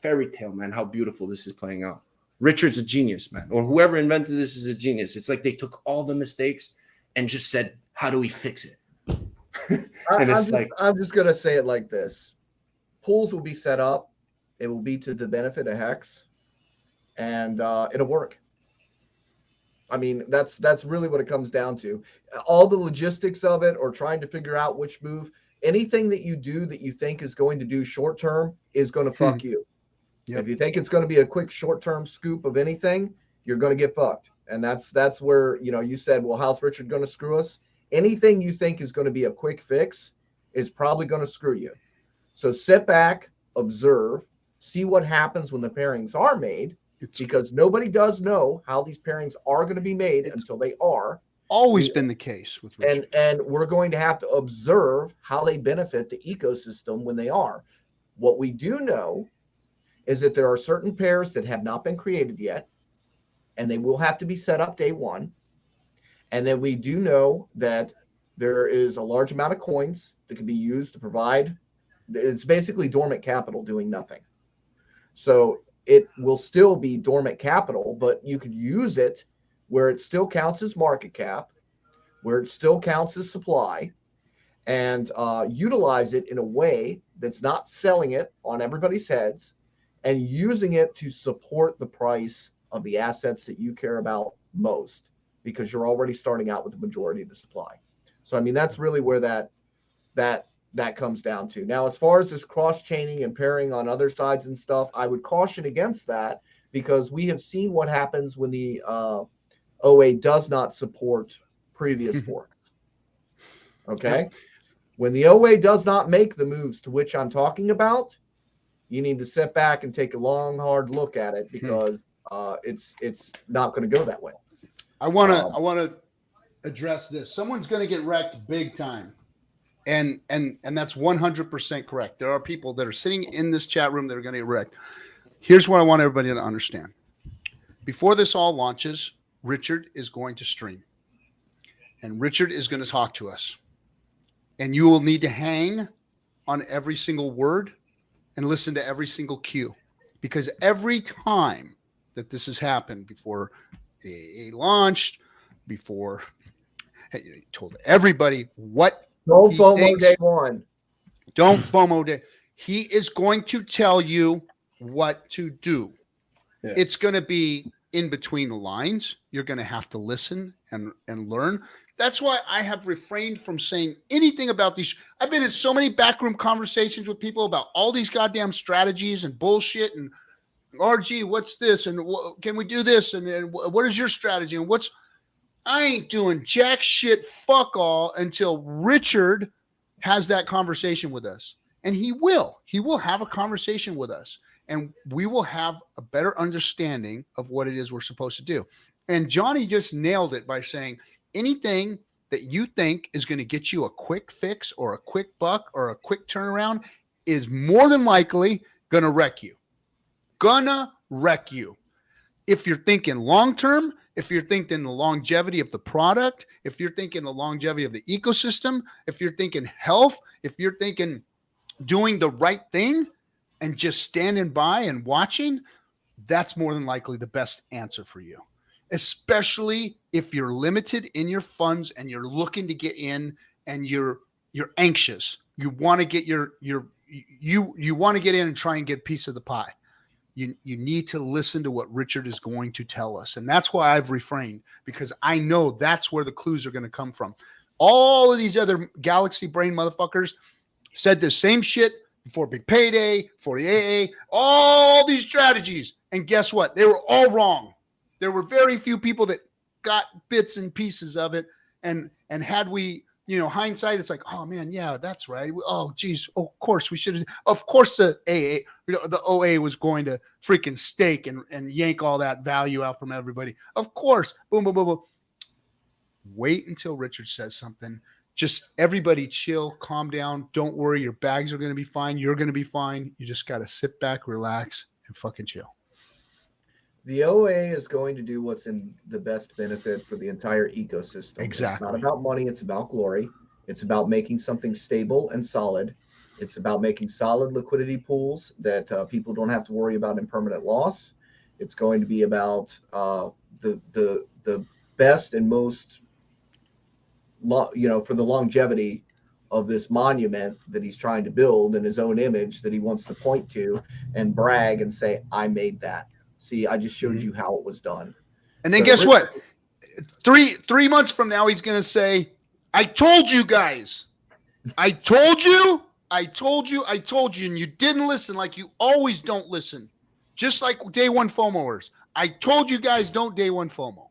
fairy tale, man, how beautiful this is playing out. Richard's a genius, man, or whoever invented this is a genius. It's like they took all the mistakes and just said, how do we fix it?
I'm just going to say it like this. Pools will be set up. It will be to the benefit of Hex. And it'll work. I mean, that's really what it comes down to. All the logistics of it or trying to figure out which move, anything that you do that you think is going to do short term is going to fuck you. Yep. If you think it's going to be a quick short term scoop of anything, you're going to get fucked. And that's where, you said, well, how's Richard going to screw us? Anything you think is going to be a quick fix is probably going to screw you. So sit back, observe, see what happens when the pairings are made, because nobody does know how these pairings are going to be made until they are.
Always been the case with Richard.
And we're going to have to observe how they benefit the ecosystem when they are. What we do know is that there are certain pairs that have not been created yet, and they will have to be set up day one. And then we do know that there is a large amount of coins that can be used to provide. It's basically dormant capital doing nothing. So it will still be dormant capital, but you could use it where it still counts as market cap, where it still counts as supply, and utilize it in a way that's not selling it on everybody's heads and using it to support the price of the assets that you care about most, because you're already starting out with the majority of the supply. So, I mean, that's really where that comes down to. Now, as far as this cross-chaining and pairing on other sides and stuff, I would caution against that because we have seen what happens when the OA does not support previous forks. Okay? Yep. When the OA does not make the moves to which I'm talking about, you need to sit back and take a long, hard look at it because it's not going to go that way.
I want to address this. Someone's going to get wrecked big time. And that's 100% correct. There are people that are sitting in this chat room that are going to get wrecked. Here's what I want everybody to understand. Before this all launches, Richard is going to stream. And Richard is going to talk to us. And you will need to hang on every single word and listen to every single cue. Because every time that this has happened before AA launched, before he told everybody what
Don't
he
FOMO
thinks.
day one.
Don't FOMO day. He is going to tell you what to do.
Yeah.
It's going to be in between the lines. You're going to have to listen and learn. That's why I have refrained from saying anything about these. I've been in so many backroom conversations with people about all these goddamn strategies and bullshit and RG, what's this? And can we do this? And what is your strategy? And I ain't doing jack shit fuck all until Richard has that conversation with us. And he will have a conversation with us, and we will have a better understanding of what it is we're supposed to do. And Johnny just nailed it by saying anything that you think is going to get you a quick fix or a quick buck or a quick turnaround is more than likely going to wreck you. If you're thinking long-term, if you're thinking the longevity of the product, if you're thinking the longevity of the ecosystem, if you're thinking health, if you're thinking doing the right thing and just standing by and watching, that's more than likely the best answer for you. Especially if you're limited in your funds and you're looking to get in and you're anxious. You want to get you want to get in and try and get a piece of the pie. You need to listen to what Richard is going to tell us. And that's why I've refrained, because I know that's where the clues are going to come from. All of these other galaxy brain motherfuckers said the same shit before Big Payday, for the AA, all these strategies. And guess what? They were all wrong. There were very few people that got bits and pieces of it. And had we, hindsight, it's like, oh man, yeah, that's right. Oh geez, of course we should have. Of course the AA, the OA was going to freaking stake and yank all that value out from everybody. Of course, boom, boom, boom, boom. Wait until Richard says something. Just everybody chill, calm down. Don't worry. Your bags are going to be fine. You're going to be fine. You just got to sit back, relax, and fucking chill.
The OA is going to do what's in the best benefit for the entire ecosystem.
Exactly.
It's not about money. It's about glory. It's about making something stable and solid. It's about making solid liquidity pools that people don't have to worry about impermanent loss. It's going to be about the best and most for the longevity of this monument that he's trying to build in his own image that he wants to point to and brag and say, I made that. See, I just showed you how it was done.
And then guess what? 3 months from now, he's going to say, I told you guys. I told you. And you didn't listen, like you always don't listen. Just like day one FOMOers. I told you guys don't day one FOMO.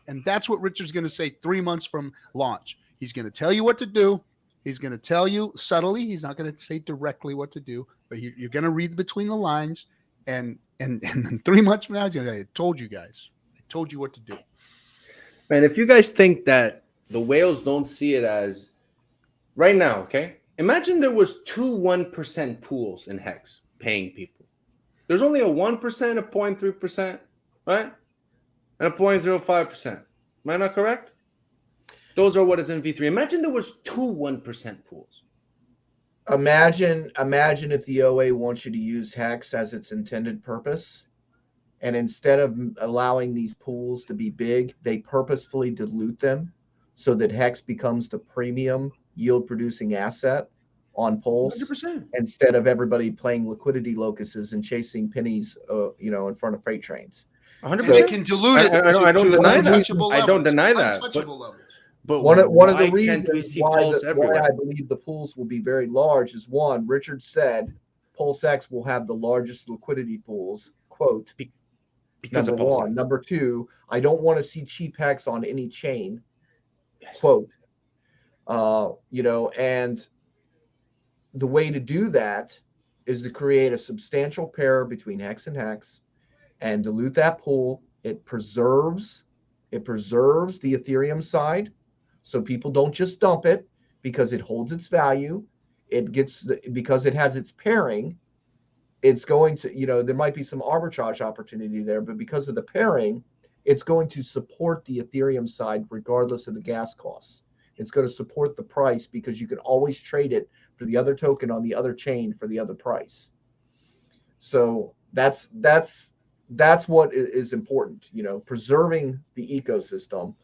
And that's what Richard's going to say 3 months from launch. He's going to tell you what to do. He's going to tell you subtly. He's not going to say directly what to do, but you're going to read between the lines. And then 3 months from now, he's going to say, I told you guys. I told you what to do.
Man, if you guys think that the whales don't see it as right now, okay? Imagine there was 2 1% pools in Hex paying people. There's only a 1%, a 0.3%, right? And a 0.05%. Am I not correct? Those are what it's in V3. Imagine there was 2 1% pools.
Imagine if the OA wants you to use Hex as its intended purpose, and instead of allowing these pools to be big, they purposefully dilute them so that Hex becomes the premium yield-producing asset on pools,
100%.
instead of everybody playing liquidity locuses and chasing pennies, in front of freight trains.
100%.
They can dilute it.
I don't deny that. I don't deny that.
Untouchable levels.
But
one of the
can't we
reasons
see
why
Pulse everywhere?
I believe the pools will be very large is, one, Richard said Pulse X will have the largest liquidity pools, quote,
Because
number
of Pulse
one.
X.
Number two, I don't want to see cheap Hex on any chain,
Yes.
quote. And the way to do that is to create a substantial pair between Hex and Hex and dilute that pool. It preserves the Ethereum side, so people don't just dump it because it holds its value. Because it has its pairing, it's going to, there might be some arbitrage opportunity there, but because of the pairing, it's going to support the Ethereum side regardless of the gas costs. It's going to support the price because you can always trade it for the other token on the other chain for the other price. So that's that's what is important, you know, preserving the ecosystem,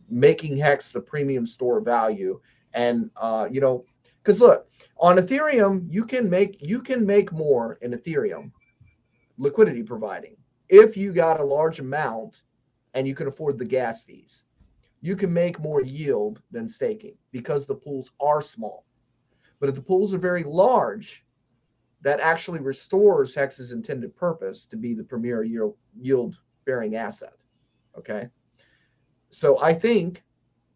making Hex the premium store value. And you know, because look, on Ethereum, you can make more in Ethereum liquidity providing if you got a large amount and you can afford the gas fees. You can make more yield than staking because the pools are small. But if the pools are very large, that actually restores Hex's intended purpose to be the premier yield bearing asset. Okay. So I think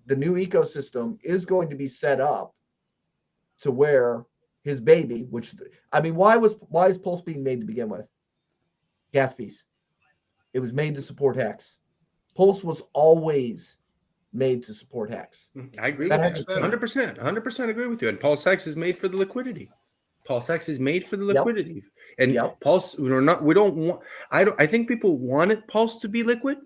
the new ecosystem is going to be set up to where his baby, which I mean, why is Pulse being made to begin with? Gas fees. It was made to support Hex. Pulse was always made to support Hex.
I agree with that. 100% agree with you. And Pulse Hex is made for the liquidity. Pulse X is made for the liquidity. And Pulse, I think people wanted Pulse to be liquid,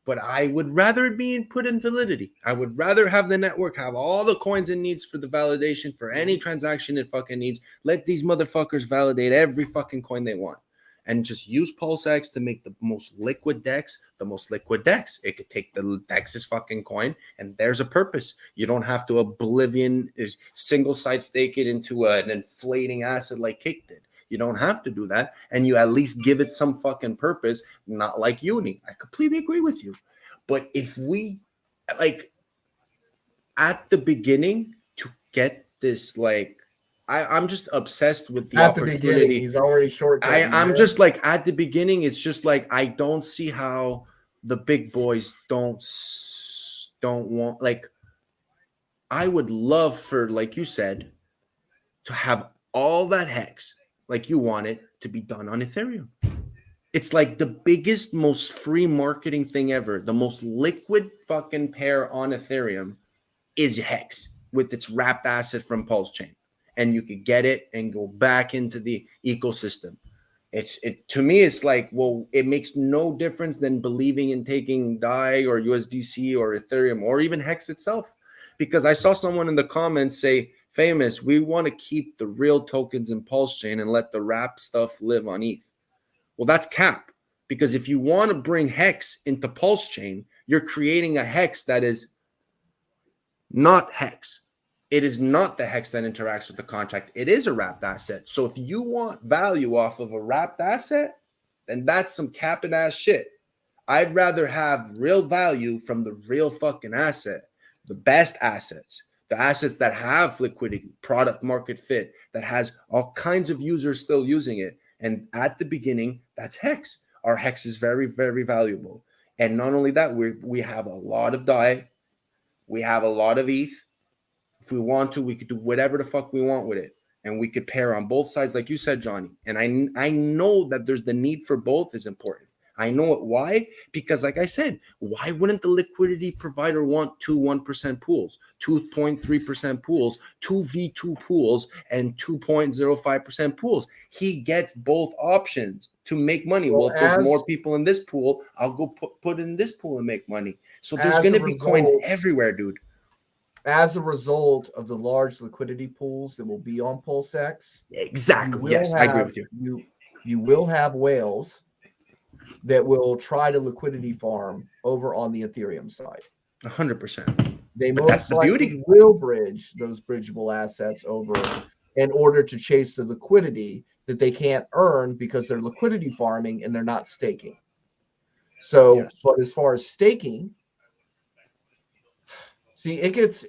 but I would rather it be put in validity. I would rather have the network have all the coins it needs for the validation for any transaction it fucking needs. Let these motherfuckers validate every fucking coin they want. And just use Pulse X to make the most liquid DEX the most liquid DEX. It could take the DEX's fucking coin, and there's a purpose. You don't have to single side stake it into an inflating asset like Cake did. You don't have to do that, and you at least give it some fucking purpose, not like Uni. I completely agree with you. But if we, like, at the beginning to get this, like, I'm just obsessed with the opportunity.
He's already short.
I'm just like at the beginning. It's just like I don't see how the big boys don't want. Like, I would love for, like you said, to have all that Hex like you want it to be done on Ethereum. It's like the biggest, most free marketing thing ever. The most liquid fucking pair on Ethereum is Hex with its wrapped asset from Pulse Chain. And you could get it and go back into the ecosystem. To me, it's like, well, it makes no difference than believing in taking DAI or USDC or Ethereum or even Hex itself. Because I saw someone in the comments say, Phamous, we want to keep the real tokens in Pulse Chain and let the wrap stuff live on ETH. Well, that's cap. Because if you want to bring Hex into Pulse Chain, you're creating a Hex that is not Hex. It is not the Hex that interacts with the contract. It is a wrapped asset. So if you want value off of a wrapped asset, then that's some capping ass shit. I'd rather have real value from the real fucking asset, the best assets, the assets that have liquidity, product market fit, that has all kinds of users still using it. And at the beginning, that's Hex. Our Hex is very, very valuable. And not only that, we have a lot of DAI. We have a lot of ETH. If we want to, we could do whatever the fuck we want with it. And we could pair on both sides, like you said, Johnny. And I know that there's the need for both is important. I know it. Why? Because like I said, why wouldn't the liquidity provider want two 1% pools, 2.3% pools, two V2 pools, and 2.05% pools? He gets both options to make money. Well, if there's more people in this pool, I'll go put in this pool and make money. So there's going to be coins everywhere, dude.
As a result of the large liquidity pools that will be on Pulse X.
Exactly. Yes, I agree with you.
You will have whales that will try to liquidity farm over on the Ethereum side.
100%.
They most likely will bridge those bridgeable assets over in order to chase the liquidity that they can't earn because they're liquidity farming and they're not staking. So, yes. But as far as staking, see, it gets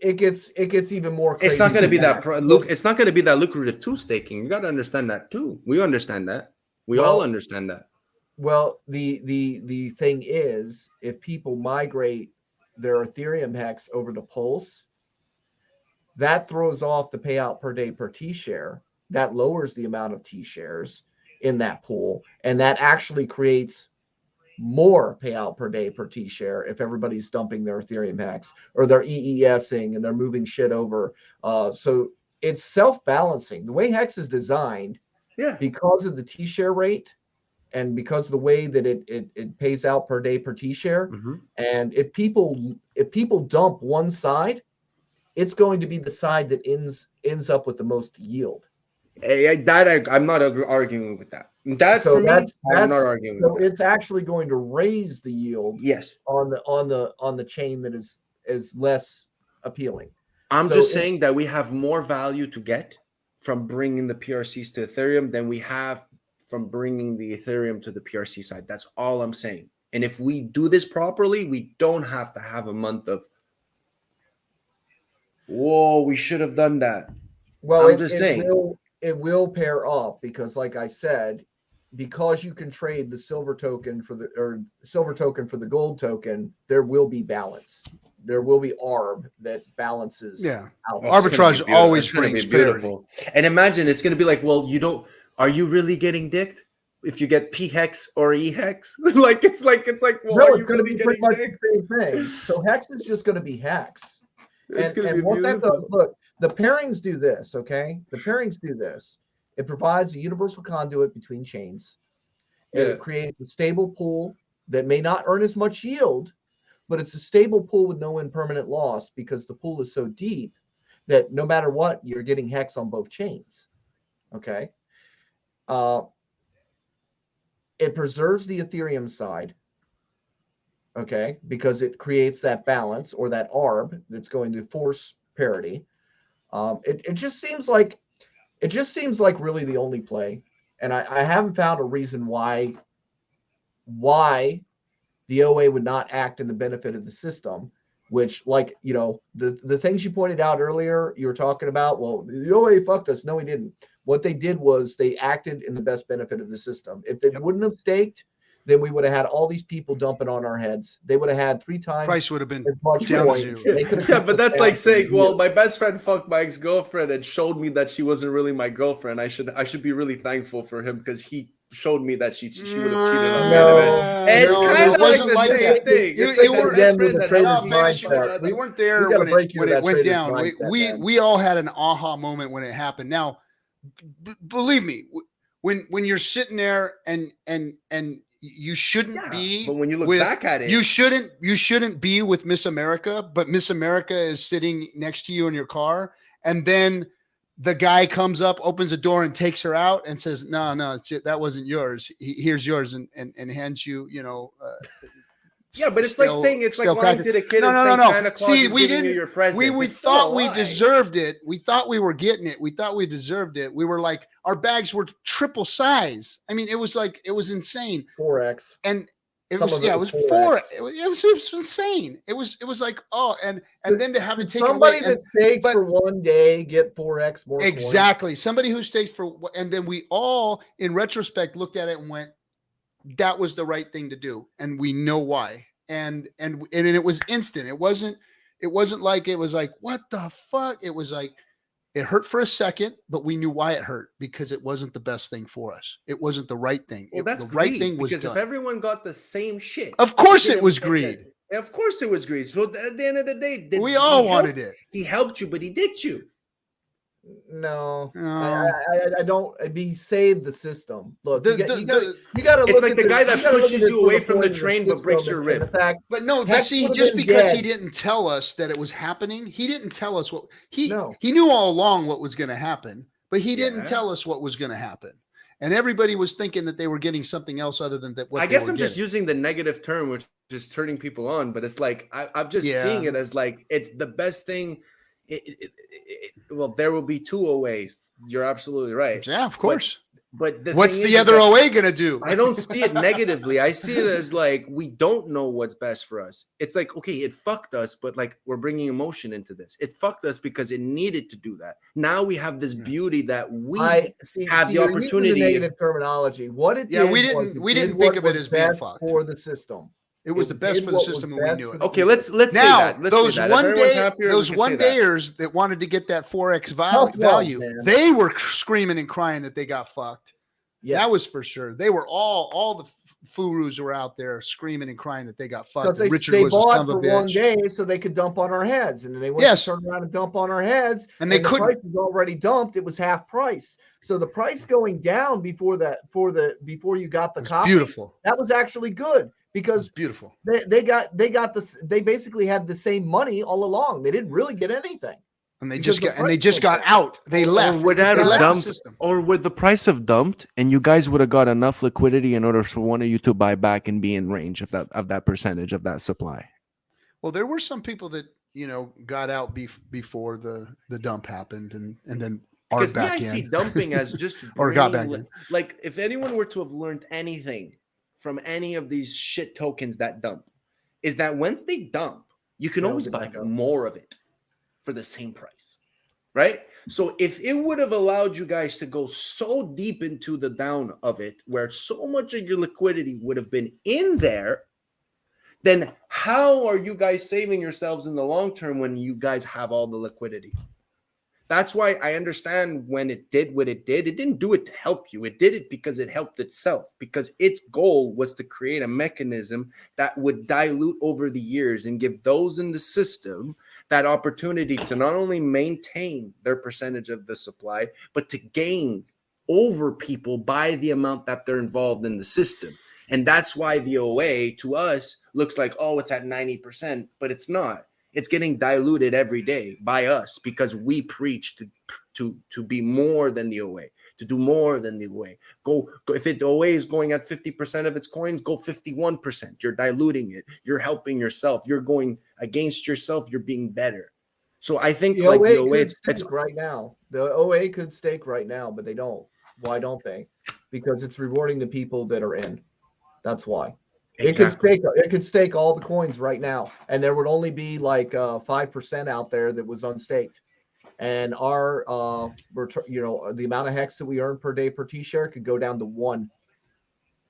even more crazy.
It's not going to be it's not going to be that lucrative too, staking. You got to understand that too. We understand that. We all understand that.
Well, the thing is, if people migrate their Ethereum Hex over to Pulse, that throws off the payout per day per T share. That lowers the amount of T shares in that pool, and that actually creates more payout per day per T share if everybody's dumping their Ethereum Hex or they're EESing and they're moving shit over. So it's self-balancing. The way Hex is designed, because of the T share rate and because of the way that it pays out per day per T share, and if people dump one side, it's going to be the side that ends up with the most yield.
I'm not arguing with that. That
So
for me,
that's
I'm not arguing
so
with that.
it's actually going to raise the yield
Yes.
on the chain that is less appealing.
I'm
So
just saying that we have more value to get from bringing the PRCs to Ethereum than we have from bringing the Ethereum to the PRC side. That's all I'm saying. And if we do this properly, we don't have to have a month of, whoa, we should have done that.
Well,
I'm just saying.
It will pair up because, like I said, because you can trade the silver token for the gold token, there will be balance. There will be ARB that balances.
Yeah.
out.
Arbitrage always brings
beautiful. And imagine it's going to be like, well, are you really getting dicked if you get P hex or E hex? like it's like, well,
No,
are
it's
you
going to
really
be pretty
getting
much
dicked?
the same thing. So hex is just going to be hex.
It's going to be
what that
beautiful.
does, look, the pairings do this, okay? The pairings do this. It provides a universal conduit between chains. And
Yeah.
it creates a stable pool that may not earn as much yield, but it's a stable pool with no impermanent loss because the pool is so deep that no matter what, you're getting hex on both chains. Okay. It preserves the Ethereum side. Okay, because it creates that balance or that ARB that's going to force parity. It just seems like really the only play, and I haven't found a reason why the OA would not act in the benefit of the system. Which, like, you know, the things you pointed out earlier, you were talking about. Well, the OA fucked us. No, he didn't. What they did was they acted in the best benefit of the system. If they wouldn't have staked, then we would have had all these people dumping on our heads. They would have had 3 times
Price would have been
as much
down to
coin.
zero.
Yeah, but that's like saying, well, my best friend fucked my ex-girlfriend and showed me that she wasn't really my girlfriend. I should be really thankful for him because he showed me that she would have cheated on me. It's kind of like the same thing. It's like that best friend that helped me.
We weren't there when it went down. We all had an aha moment when it happened. Now, believe me, when you're sitting there and you shouldn't be,
but when you look back at it,
you shouldn't be with Miss America, but Miss America is sitting next to you in your car, and then the guy comes up, opens the door, and takes her out, and says, "No, that wasn't yours. Here's yours," and hands you,
yeah, but it's like saying it's like lying to the kid and saying Santa Claus is giving you your presents.
We thought we deserved it. We thought we were getting it. We thought we deserved it. We were like, our bags were triple size. I mean, it was insane.
4x.
And it was 4. It was insane. It was like, oh, and then to have it taken
somebody
away.
That stakes for one day get 4x more.
Exactly.
Coins.
Somebody who stakes and then we all, in retrospect, looked at it and went, that was the right thing to do, and we know why. And it was instant. It wasn't like it was like, what the fuck? It was like, it hurt for a second, but we knew why it hurt, because it wasn't the best thing for us. It wasn't the right thing.
Well, that's
the right thing was
because
done.
If everyone got the same shit,
of course it was greed.
Of course it was greed. So at the end of the day,
we all wanted it.
He helped you, but he did you.
No. I don't. He saved the system. Look, you got to look.
It's like the guy that pushes you away from the train but breaks your rib.
But no, but see, just because he didn't tell us that it was happening, he didn't tell us what he knew all along what was going to happen, but he didn't tell us what was going to happen. And everybody was thinking that they were getting something else other than that.
I guess I'm just using the negative term, which is turning people on, but it's like I'm just seeing it as like it's the best thing. Well, there will be 2 OAs. You're absolutely right.
Yeah, of course.
But
what's the other OA going to do?
I don't see it negatively. I see it as like, we don't know what's best for us. It's like, okay, it fucked us, but like we're bringing emotion into this. It fucked us because it needed to do that. Now we have this beauty that we have the opportunity.
The negative terminology. What it did,
we didn't think of it as being fucked
for the system.
It was the best for the system, and we knew it.
Okay, let's
now,
say that.
Those one dayers that wanted to get that 4x value, they were screaming and crying that they got fucked. Yes. That was for sure. They were all the furus were out there screaming and crying that they got fucked.
Richard was bought for one day so they could dump on our heads, and then they went to turn around and dump on our heads,
and they couldn't.
The price was already dumped. It was half price. So the price going down before you got the copy,
beautiful.
That was actually good. Because
beautiful,
they basically had the same money all along. They didn't really get anything.
And they
Because
just got out. They left.
Or
They left the
dumped,
system.
or would the price have dumped, and you guys would have got enough liquidity in order for one of you to buy back and be in range of that percentage of that supply.
Well, there were some people that got out before the dump happened, and then
Because
back
I
in.
see dumping as just
Or got back in.
Like if anyone were to have learned anything from any of these shit tokens that dump, is that once they dump, you can always buy more of it for the same price, right? So if it would have allowed you guys to go so deep into the down of it, where so much of your liquidity would have been in there, then how are you guys saving yourselves in the long term when you guys have all the liquidity? That's why I understand when it did what it did. It didn't do it to help you. It did it because it helped itself, because its goal was to create a mechanism that would dilute over the years and give those in the system that opportunity to not only maintain their percentage of the supply, but to gain over people by the amount that they're involved in the system. And that's why the OA to us looks like, oh, it's at 90%, but it's not. It's getting diluted every day by us because we preach to be more than the OA, to do more than the OA. Go if the OA is going at 50% of its coins, go 51%. You're diluting it. You're helping yourself. You're going against yourself. You're being better. So I think
the OA it's right now. The OA could stake right now, but they don't. Why don't they? Because it's rewarding the people that are in. That's why. Exactly. It could stake all the coins right now, and there would only be like 5% out there that was unstaked. And our the amount of hex that we earn per day per T-share could go down to 1.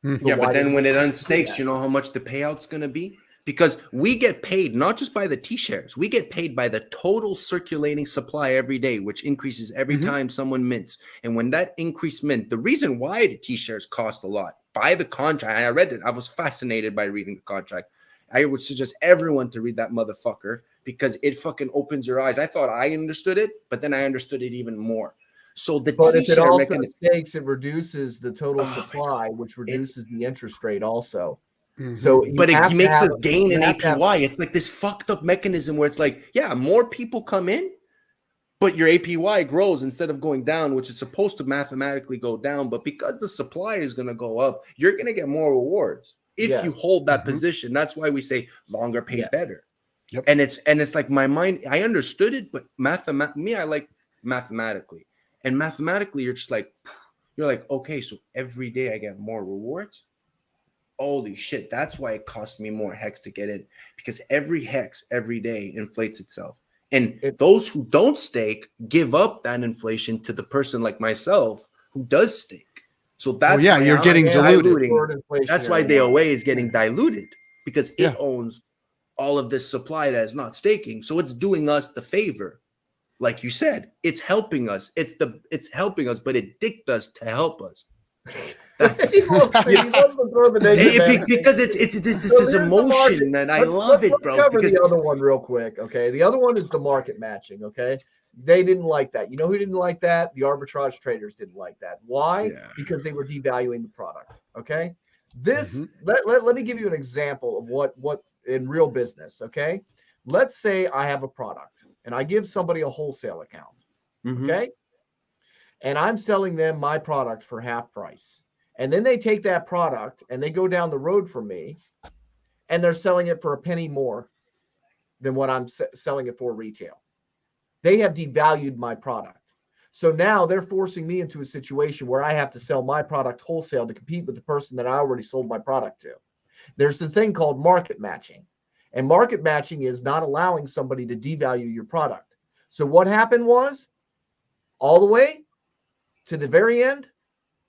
Yeah, but then when it unstakes, you know how much the payout's going to be? Because we get paid not just by the T-shares, we get paid by the total circulating supply every day, which increases every time someone mints. And when that increased mint, the reason why the T-shares cost a lot, by the contract, and I read it, I was fascinated by reading the contract. I would suggest everyone to read that motherfucker because it fucking opens your eyes. I thought I understood it, but then I understood it even more. So the
but if it also stakes, it reduces the total supply, which reduces the interest rate also. So,
but it makes us gain an APY. It's like this fucked up mechanism where it's like, yeah, more people come in, but your APY grows instead of going down, which is supposed to mathematically go down. But because the supply is going to go up, you're going to get more rewards if you hold that position. That's why we say longer pays better. Yep. And it's like my mind, I understood it, but I like mathematically. And mathematically, you're like, okay, so every day I get more rewards. Holy shit, that's why it costs me more hex to get in, because every hex every day inflates itself. And those who don't stake give up that inflation to the person like myself who does stake. So that's why
you're getting diluted.
That's why the OA is getting diluted, because it owns all of this supply that is not staking. So it's doing us the favor. Like you said, it's helping us. It's helping us, but it dictates us to help us. That's because it's this emotion, and I love it, bro.
Let's cover the other one real quick, okay? The other one is the market matching, okay? They didn't like that. You know who didn't like that? The arbitrage traders didn't like that. Why? Yeah. Because they were devaluing the product, okay? This let me give you an example of what in real business, okay? Let's say I have a product and I give somebody a wholesale account, okay? And I'm selling them my product for half price. And then they take that product and they go down the road from me and they're selling it for a penny more than what I'm selling it for retail. They have devalued my product. So now they're forcing me into a situation where I have to sell my product wholesale to compete with the person that I already sold my product to. There's the thing called market matching. And market matching is not allowing somebody to devalue your product. So what happened was, all the way to the very end,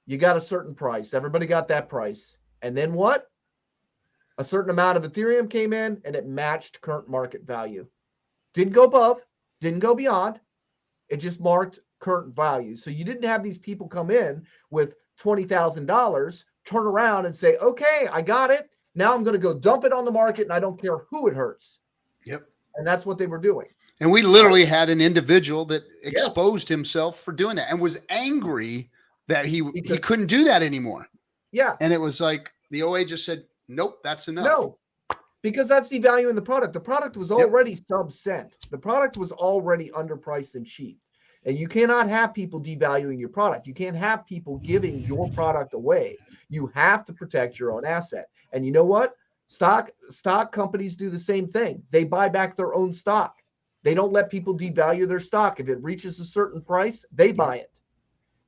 you got a certain price. Everybody got that price. And then what? A certain amount of Ethereum came in and it matched current market value. Didn't go above, didn't go beyond. It just marked current value. So you didn't have these people come in with $20,000, turn around and say, okay, I got it. Now I'm going to go dump it on the market and I don't care who it hurts.
Yep.
And that's what they were doing.
And we literally had an individual that exposed himself for doing that and was angry that he couldn't do that anymore.
Yeah.
And it was like the OA just said, nope, that's enough.
No. Because that's devaluing the product. The product was already sub-cent. The product was already underpriced and cheap. And you cannot have people devaluing your product. You can't have people giving your product away. You have to protect your own asset. And you know what? Stock companies do the same thing. They buy back their own stock. They don't let people devalue their stock. If it reaches a certain price, they buy it.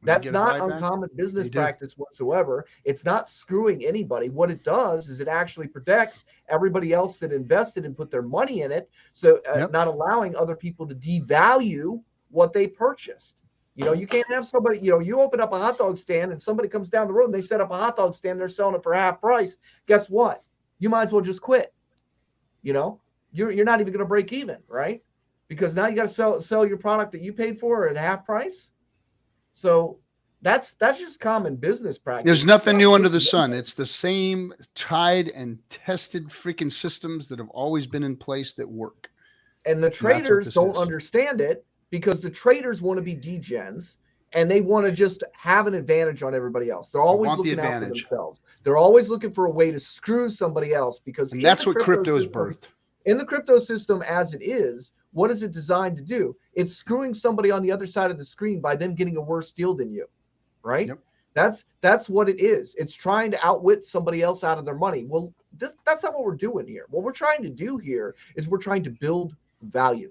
That's not uncommon business practice whatsoever. It's not screwing anybody. What it does is it actually protects everybody else that invested and put their money in it. So not allowing other people to devalue what they purchased. You know, you can't have somebody, you know, you open up a hot dog stand and somebody comes down the road and they set up a hot dog stand. They're selling it for half price. Guess what? You might as well just quit. You know, you're not even going to break even, right? Because now you got to sell your product that you paid for at half price. So that's just common business practice.
There's nothing new under the sun. It's the same tried and tested freaking systems that have always been in place that work.
And the traders don't understand it because the traders want to be degens and they want to just have an advantage on everybody else. They're always looking out for themselves. They're always looking for a way to screw somebody else because
that's what crypto is birthed.
In the crypto system as it is, what is it designed to do? It's screwing somebody on the other side of the screen by them getting a worse deal than you, right? Yep. That's what it is. It's trying to outwit somebody else out of their money. Well, that's not what we're doing here. What we're trying to do here is we're trying to build value.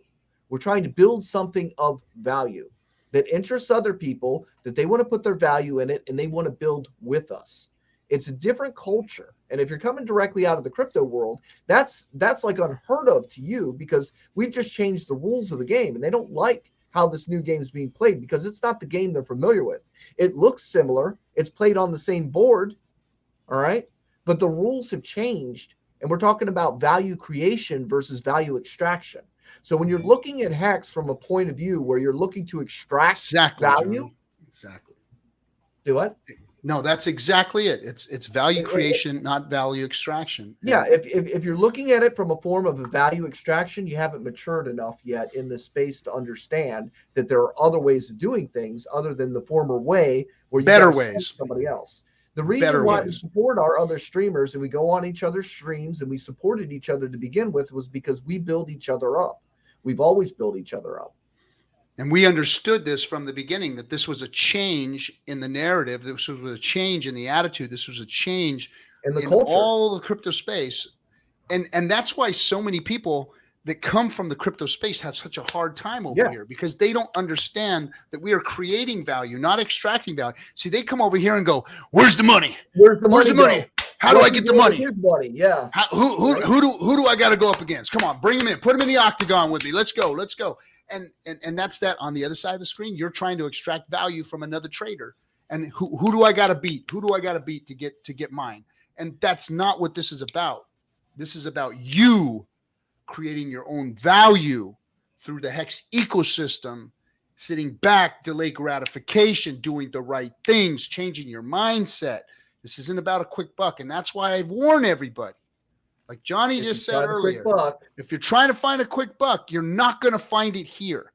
We're trying to build something of value that interests other people, that they want to put their value in it, and they want to build with us. It's a different culture. And if you're coming directly out of the crypto world, that's like unheard of to you because we've just changed the rules of the game and they don't like how this new game is being played because it's not the game they're familiar with. It looks similar. It's played on the same board. All right. But the rules have changed and we're talking about value creation versus value extraction. So when you're looking at Hex from a point of view where you're looking to extract value.
Johnny. Exactly.
Do what?
No, that's exactly it. It's value creation, not value extraction.
Yeah, if you're looking at it from a form of a value extraction, you haven't matured enough yet in this space to understand that there are other ways of doing things other than the former way where you
better ways
somebody else. The reason why we support our other streamers and we go on each other's streams and we supported each other to begin with was because we build each other up. We've always built each other up.
And we understood this from the beginning, that this was a change in the narrative. This was a change in the attitude. This was a change
in the culture,
all the crypto space. And that's why so many people that come from the crypto space have such a hard time over here because they don't understand that we are creating value, not extracting value. See, they come over here and go, where's the money?
Where's the money?
How do I get the money?
Yeah.
Who do I got to go up against? Come on, bring him in. Put him in the octagon with me. Let's go. And that's that on the other side of the screen. You're trying to extract value from another trader. And who do I got to beat? Who do I got to beat to get mine? And that's not what this is about. This is about you creating your own value through the Hex ecosystem, sitting back, delay gratification, doing the right things, changing your mindset. This isn't about a quick buck. And that's why I warn everybody. Like Johnny just said earlier, if you're trying to find a quick buck, you're not going to find it here.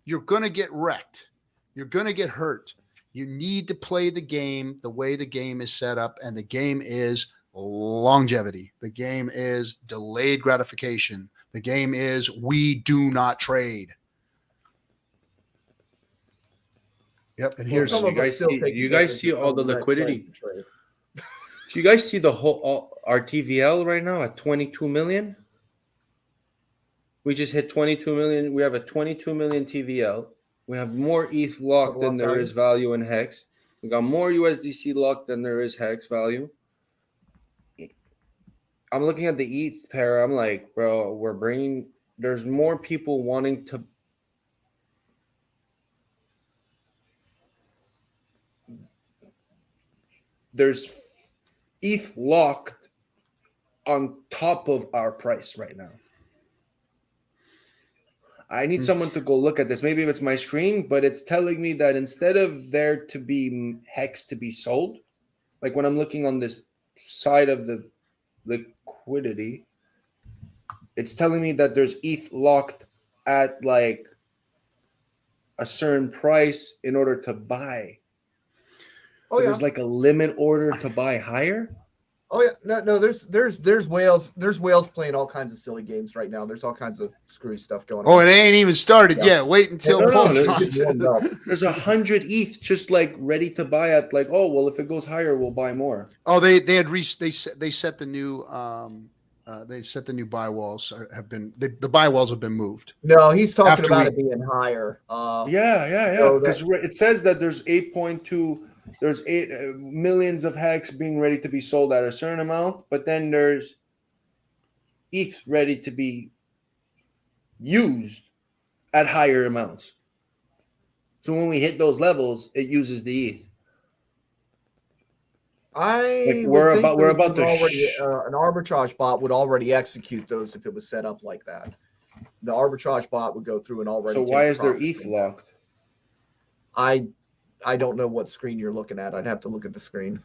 You're going to get wrecked. You're going to get hurt. You need to play the game the way the game is set up. And the game is longevity. The game is delayed gratification. The game is we do not trade. Yep. And here's
you guys see all the liquidity. Do you guys see the whole our TVL right now at 22 million? We just hit 22 million. We have a 22 million TVL. We have more ETH locked than there is value in Hex. We got more USDC locked than there is Hex value. I'm looking at the ETH pair. I'm like, bro, there's more people wanting to. There's ETH locked on top of our price right now. I need someone to go look at this. Maybe if it's my screen, but it's telling me that instead of there to be Hex to be sold, like when I'm looking on this side of the liquidity, it's telling me that there's ETH locked at like a certain price in order to buy. There's like a limit order to buy higher.
Oh yeah, no. There's whales playing all kinds of silly games right now. There's all kinds of screwy stuff going on.
Oh, it ain't even started yet. Wait until
No,
Paul
there's
starts.
There's 100 ETH just like ready to buy at like, oh well, if it goes higher, we'll buy more.
Oh, they set the new buy walls have been the buy walls have been moved.
No, he's talking about it being higher.
Yeah.
So
Because it says that there's 8.2. There's 8 millions of hex being ready to be sold at a certain amount, but then there's ETH ready to be used at higher amounts. So when we hit those levels, it uses the ETH.
We're about to an arbitrage bot would already execute those if it was set up like that. The arbitrage bot would go through and already.
So why is there ETH locked?
I don't know what screen you're looking at. I'd have to look at the screen.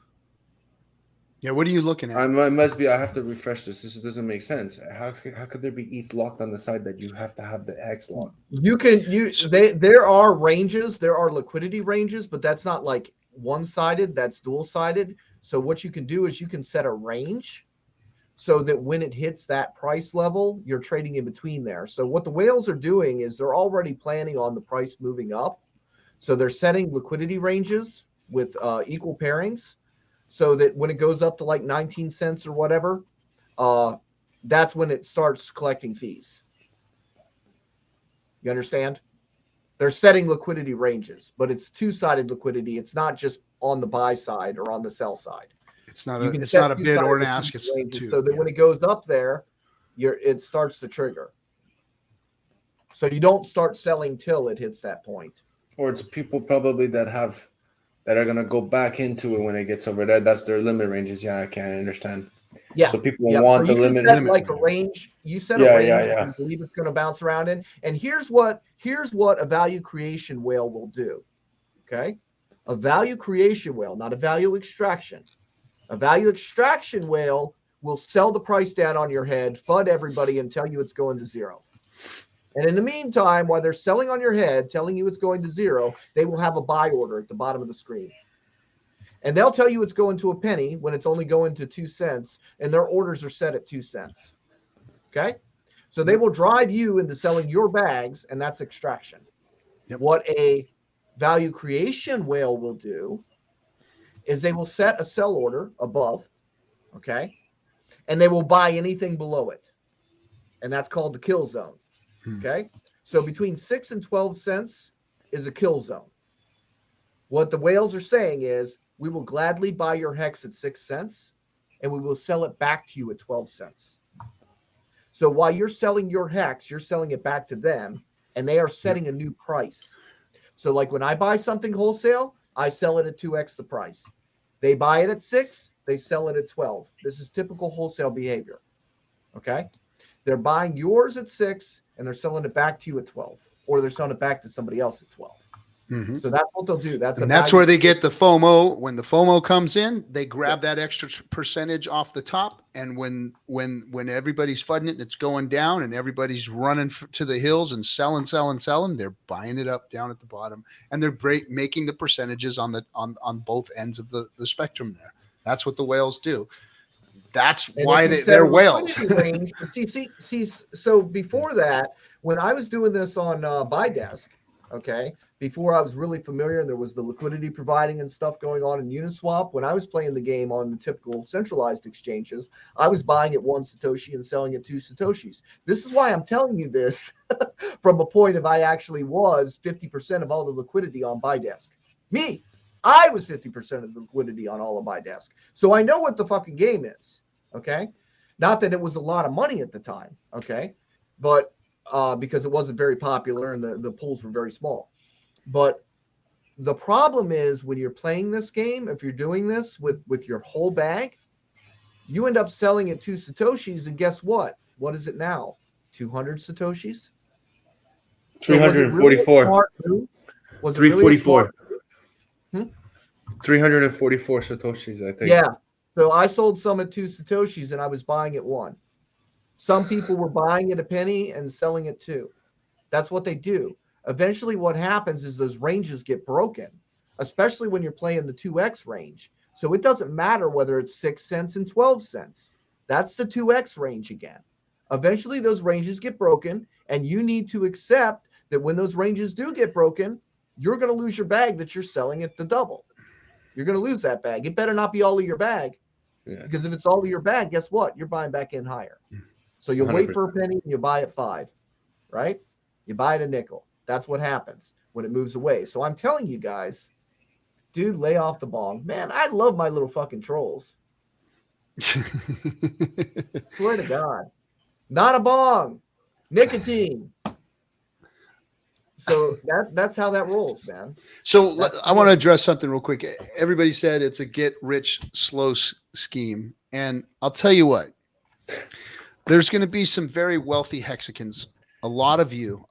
Yeah, what are you looking at?
I must be. I have to refresh this. This doesn't make sense. How could there be ETH locked on the side that you have to have the hex locked?
There are ranges. There are liquidity ranges, but that's not like one-sided. That's dual-sided. So what you can do is you can set a range so that when it hits that price level, you're trading in between there. So what the whales are doing is they're already planning on the price moving up. So they're setting liquidity ranges with equal pairings so that when it goes up to like 19 cents or whatever, that's when it starts collecting fees. You understand? They're setting liquidity ranges, but it's two-sided liquidity. It's not just on the buy side or on the sell side.
It's not a bid or an ask. It's two.
So that when it goes up there, it starts to trigger. So you don't start selling till it hits that point.
Or it's people probably that are gonna go back into it when it gets over there. That's their limit ranges. Yeah, I can understand.
Yeah.
So people want the limit.
Like a range. You set a range and believe it's gonna bounce around in. And here's what a value creation whale will do. Okay. A value creation whale, not a value extraction. A value extraction whale will sell the price down on your head, FUD everybody, and tell you it's going to zero. And in the meantime, while they're selling on your head, telling you it's going to zero, they will have a buy order at the bottom of the screen. And they'll tell you it's going to a penny when it's only going to 2 cents, and their orders are set at 2 cents. Okay? So they will drive you into selling your bags, and that's extraction.
Yep.
What a value creation whale will do is they will set a sell order above, okay? And they will buy anything below it. And that's called the kill zone. Okay, so between 6 and 12 cents is a kill zone. What the whales are saying is, we will gladly buy your hex at 6 cents and we will sell it back to you at 12 cents. So while you're selling your hex, you're selling it back to them and they are setting a new price. So like when I buy something wholesale, I sell it at 2x the price. They buy it at 6, they sell it at 12. This is typical wholesale behavior. Okay, they're buying yours at 6 and they're selling it back to you at 12, or they're selling it back to somebody else at 12. Mm-hmm. So that's what they'll do. That's
where they get the FOMO. When the FOMO comes in, they grab that extra percentage off the top. And when everybody's fudding it and it's going down and everybody's running to the hills and selling, they're buying it up down at the bottom, and they're making the percentages on both ends of the spectrum there. That's what the whales do. That's why they're whales.
Range, see, so before that, when I was doing this on BuyDesk, okay, before I was really familiar and there was the liquidity providing and stuff going on in Uniswap, when I was playing the game on the typical centralized exchanges, I was buying at 1 Satoshi and selling at 2 Satoshis. This is why I'm telling you this from a point of I actually was 50% of all the liquidity on BuyDesk. I was 50% of the liquidity on all of BuyDesk. So I know what the fucking game is, okay? Not that it was a lot of money at the time, okay? But because it wasn't very popular and the pools were very small. But the problem is when you're playing this game, if you're doing this with your whole bag, you end up selling at 2 Satoshis, and guess what? What is it now? 200 Satoshis?
344.
Was
344. 344 Satoshis, I think.
Yeah. So I sold some at 2 Satoshis and I was buying at 1. Some people were buying at a penny and selling at 2. That's what they do. Eventually what happens is those ranges get broken, especially when you're playing the 2x range. So it doesn't matter whether it's 6 cents and 12 cents. That's the 2x range again. Eventually those ranges get broken, and you need to accept that when those ranges do get broken, you're going to lose your bag that you're selling at the double. You're going to lose that bag. It better not be all of your bag, because if it's all of your bag, guess what? You're buying back in higher. So you'll
100%.
wait for a penny and you buy at 5, right? You buy at a nickel. That's what happens when it moves away. So I'm telling you guys, dude, lay off the bong. Man, I love my little fucking trolls. Swear to God. Not a bong. Nicotine. So that's how that rolls, man.
So I want to address something real quick. Everybody said it's a get rich slow scheme. And I'll tell you what, there's going to be some very wealthy Hexicans. A lot of you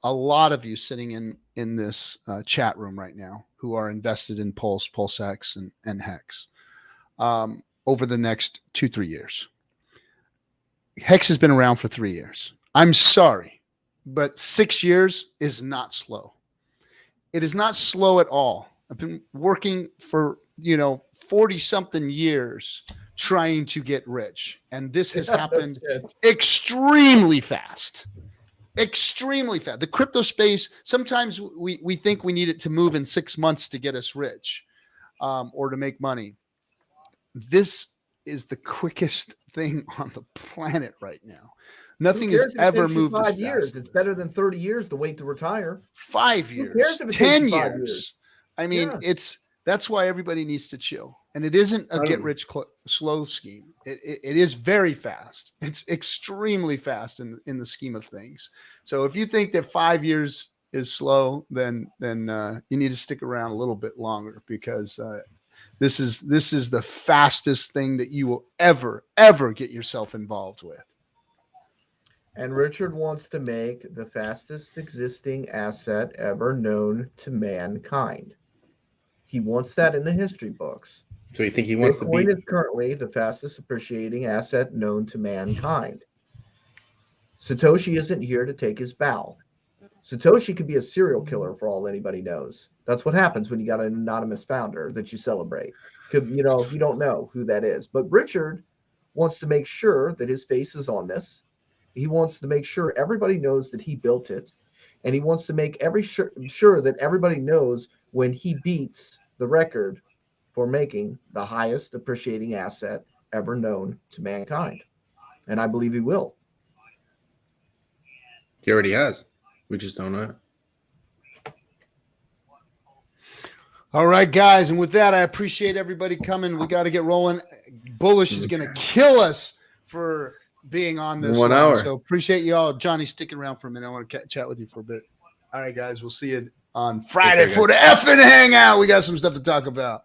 sitting in this chat room right now who are invested in Pulse, PulseX, and Hex over the next 2-3 years. Hex has been around for 3 years. I'm sorry, but 6 years is not slow. It is not slow at all. I've been working for 40 something years trying to get rich, and this has happened extremely fast. Extremely fast. The crypto space, sometimes we think we need it to move in 6 months to get us rich or to make money. This is the quickest thing on the planet right now. Nothing has ever moved
5 years. It's better than 30 years to wait to retire.
5 years, 10 years. I mean, that's why everybody needs to chill. And it isn't a get rich slow scheme. It is very fast. It's extremely fast in the scheme of things. So if you think that 5 years is slow, then you need to stick around a little bit longer, because this is the fastest thing that you will ever get yourself involved with.
And Richard wants to make the fastest existing asset ever known to mankind. He wants that in the history books.
So you think he wants
Bitcoin
to be?
is currently the fastest appreciating asset known to mankind. Satoshi isn't here to take his bow. Satoshi could be a serial killer for all anybody knows. That's what happens when you got an anonymous founder that you celebrate. You don't know who that is. But Richard wants to make sure that his face is on this. He wants to make sure everybody knows that he built it. And he wants to make sure that everybody knows when he beats the record for making the highest appreciating asset ever known to mankind. And I believe he will.
He already has. We just don't know.
All right, guys. And with that, I appreciate everybody coming. We got to get rolling. Bullish is going to kill us for being on this
1 hour.
So appreciate you all. Johnny, sticking around for a minute. I want to chat with you for a bit. All right, guys. We'll see you on Friday for the FN Hangout. We got some stuff to talk about.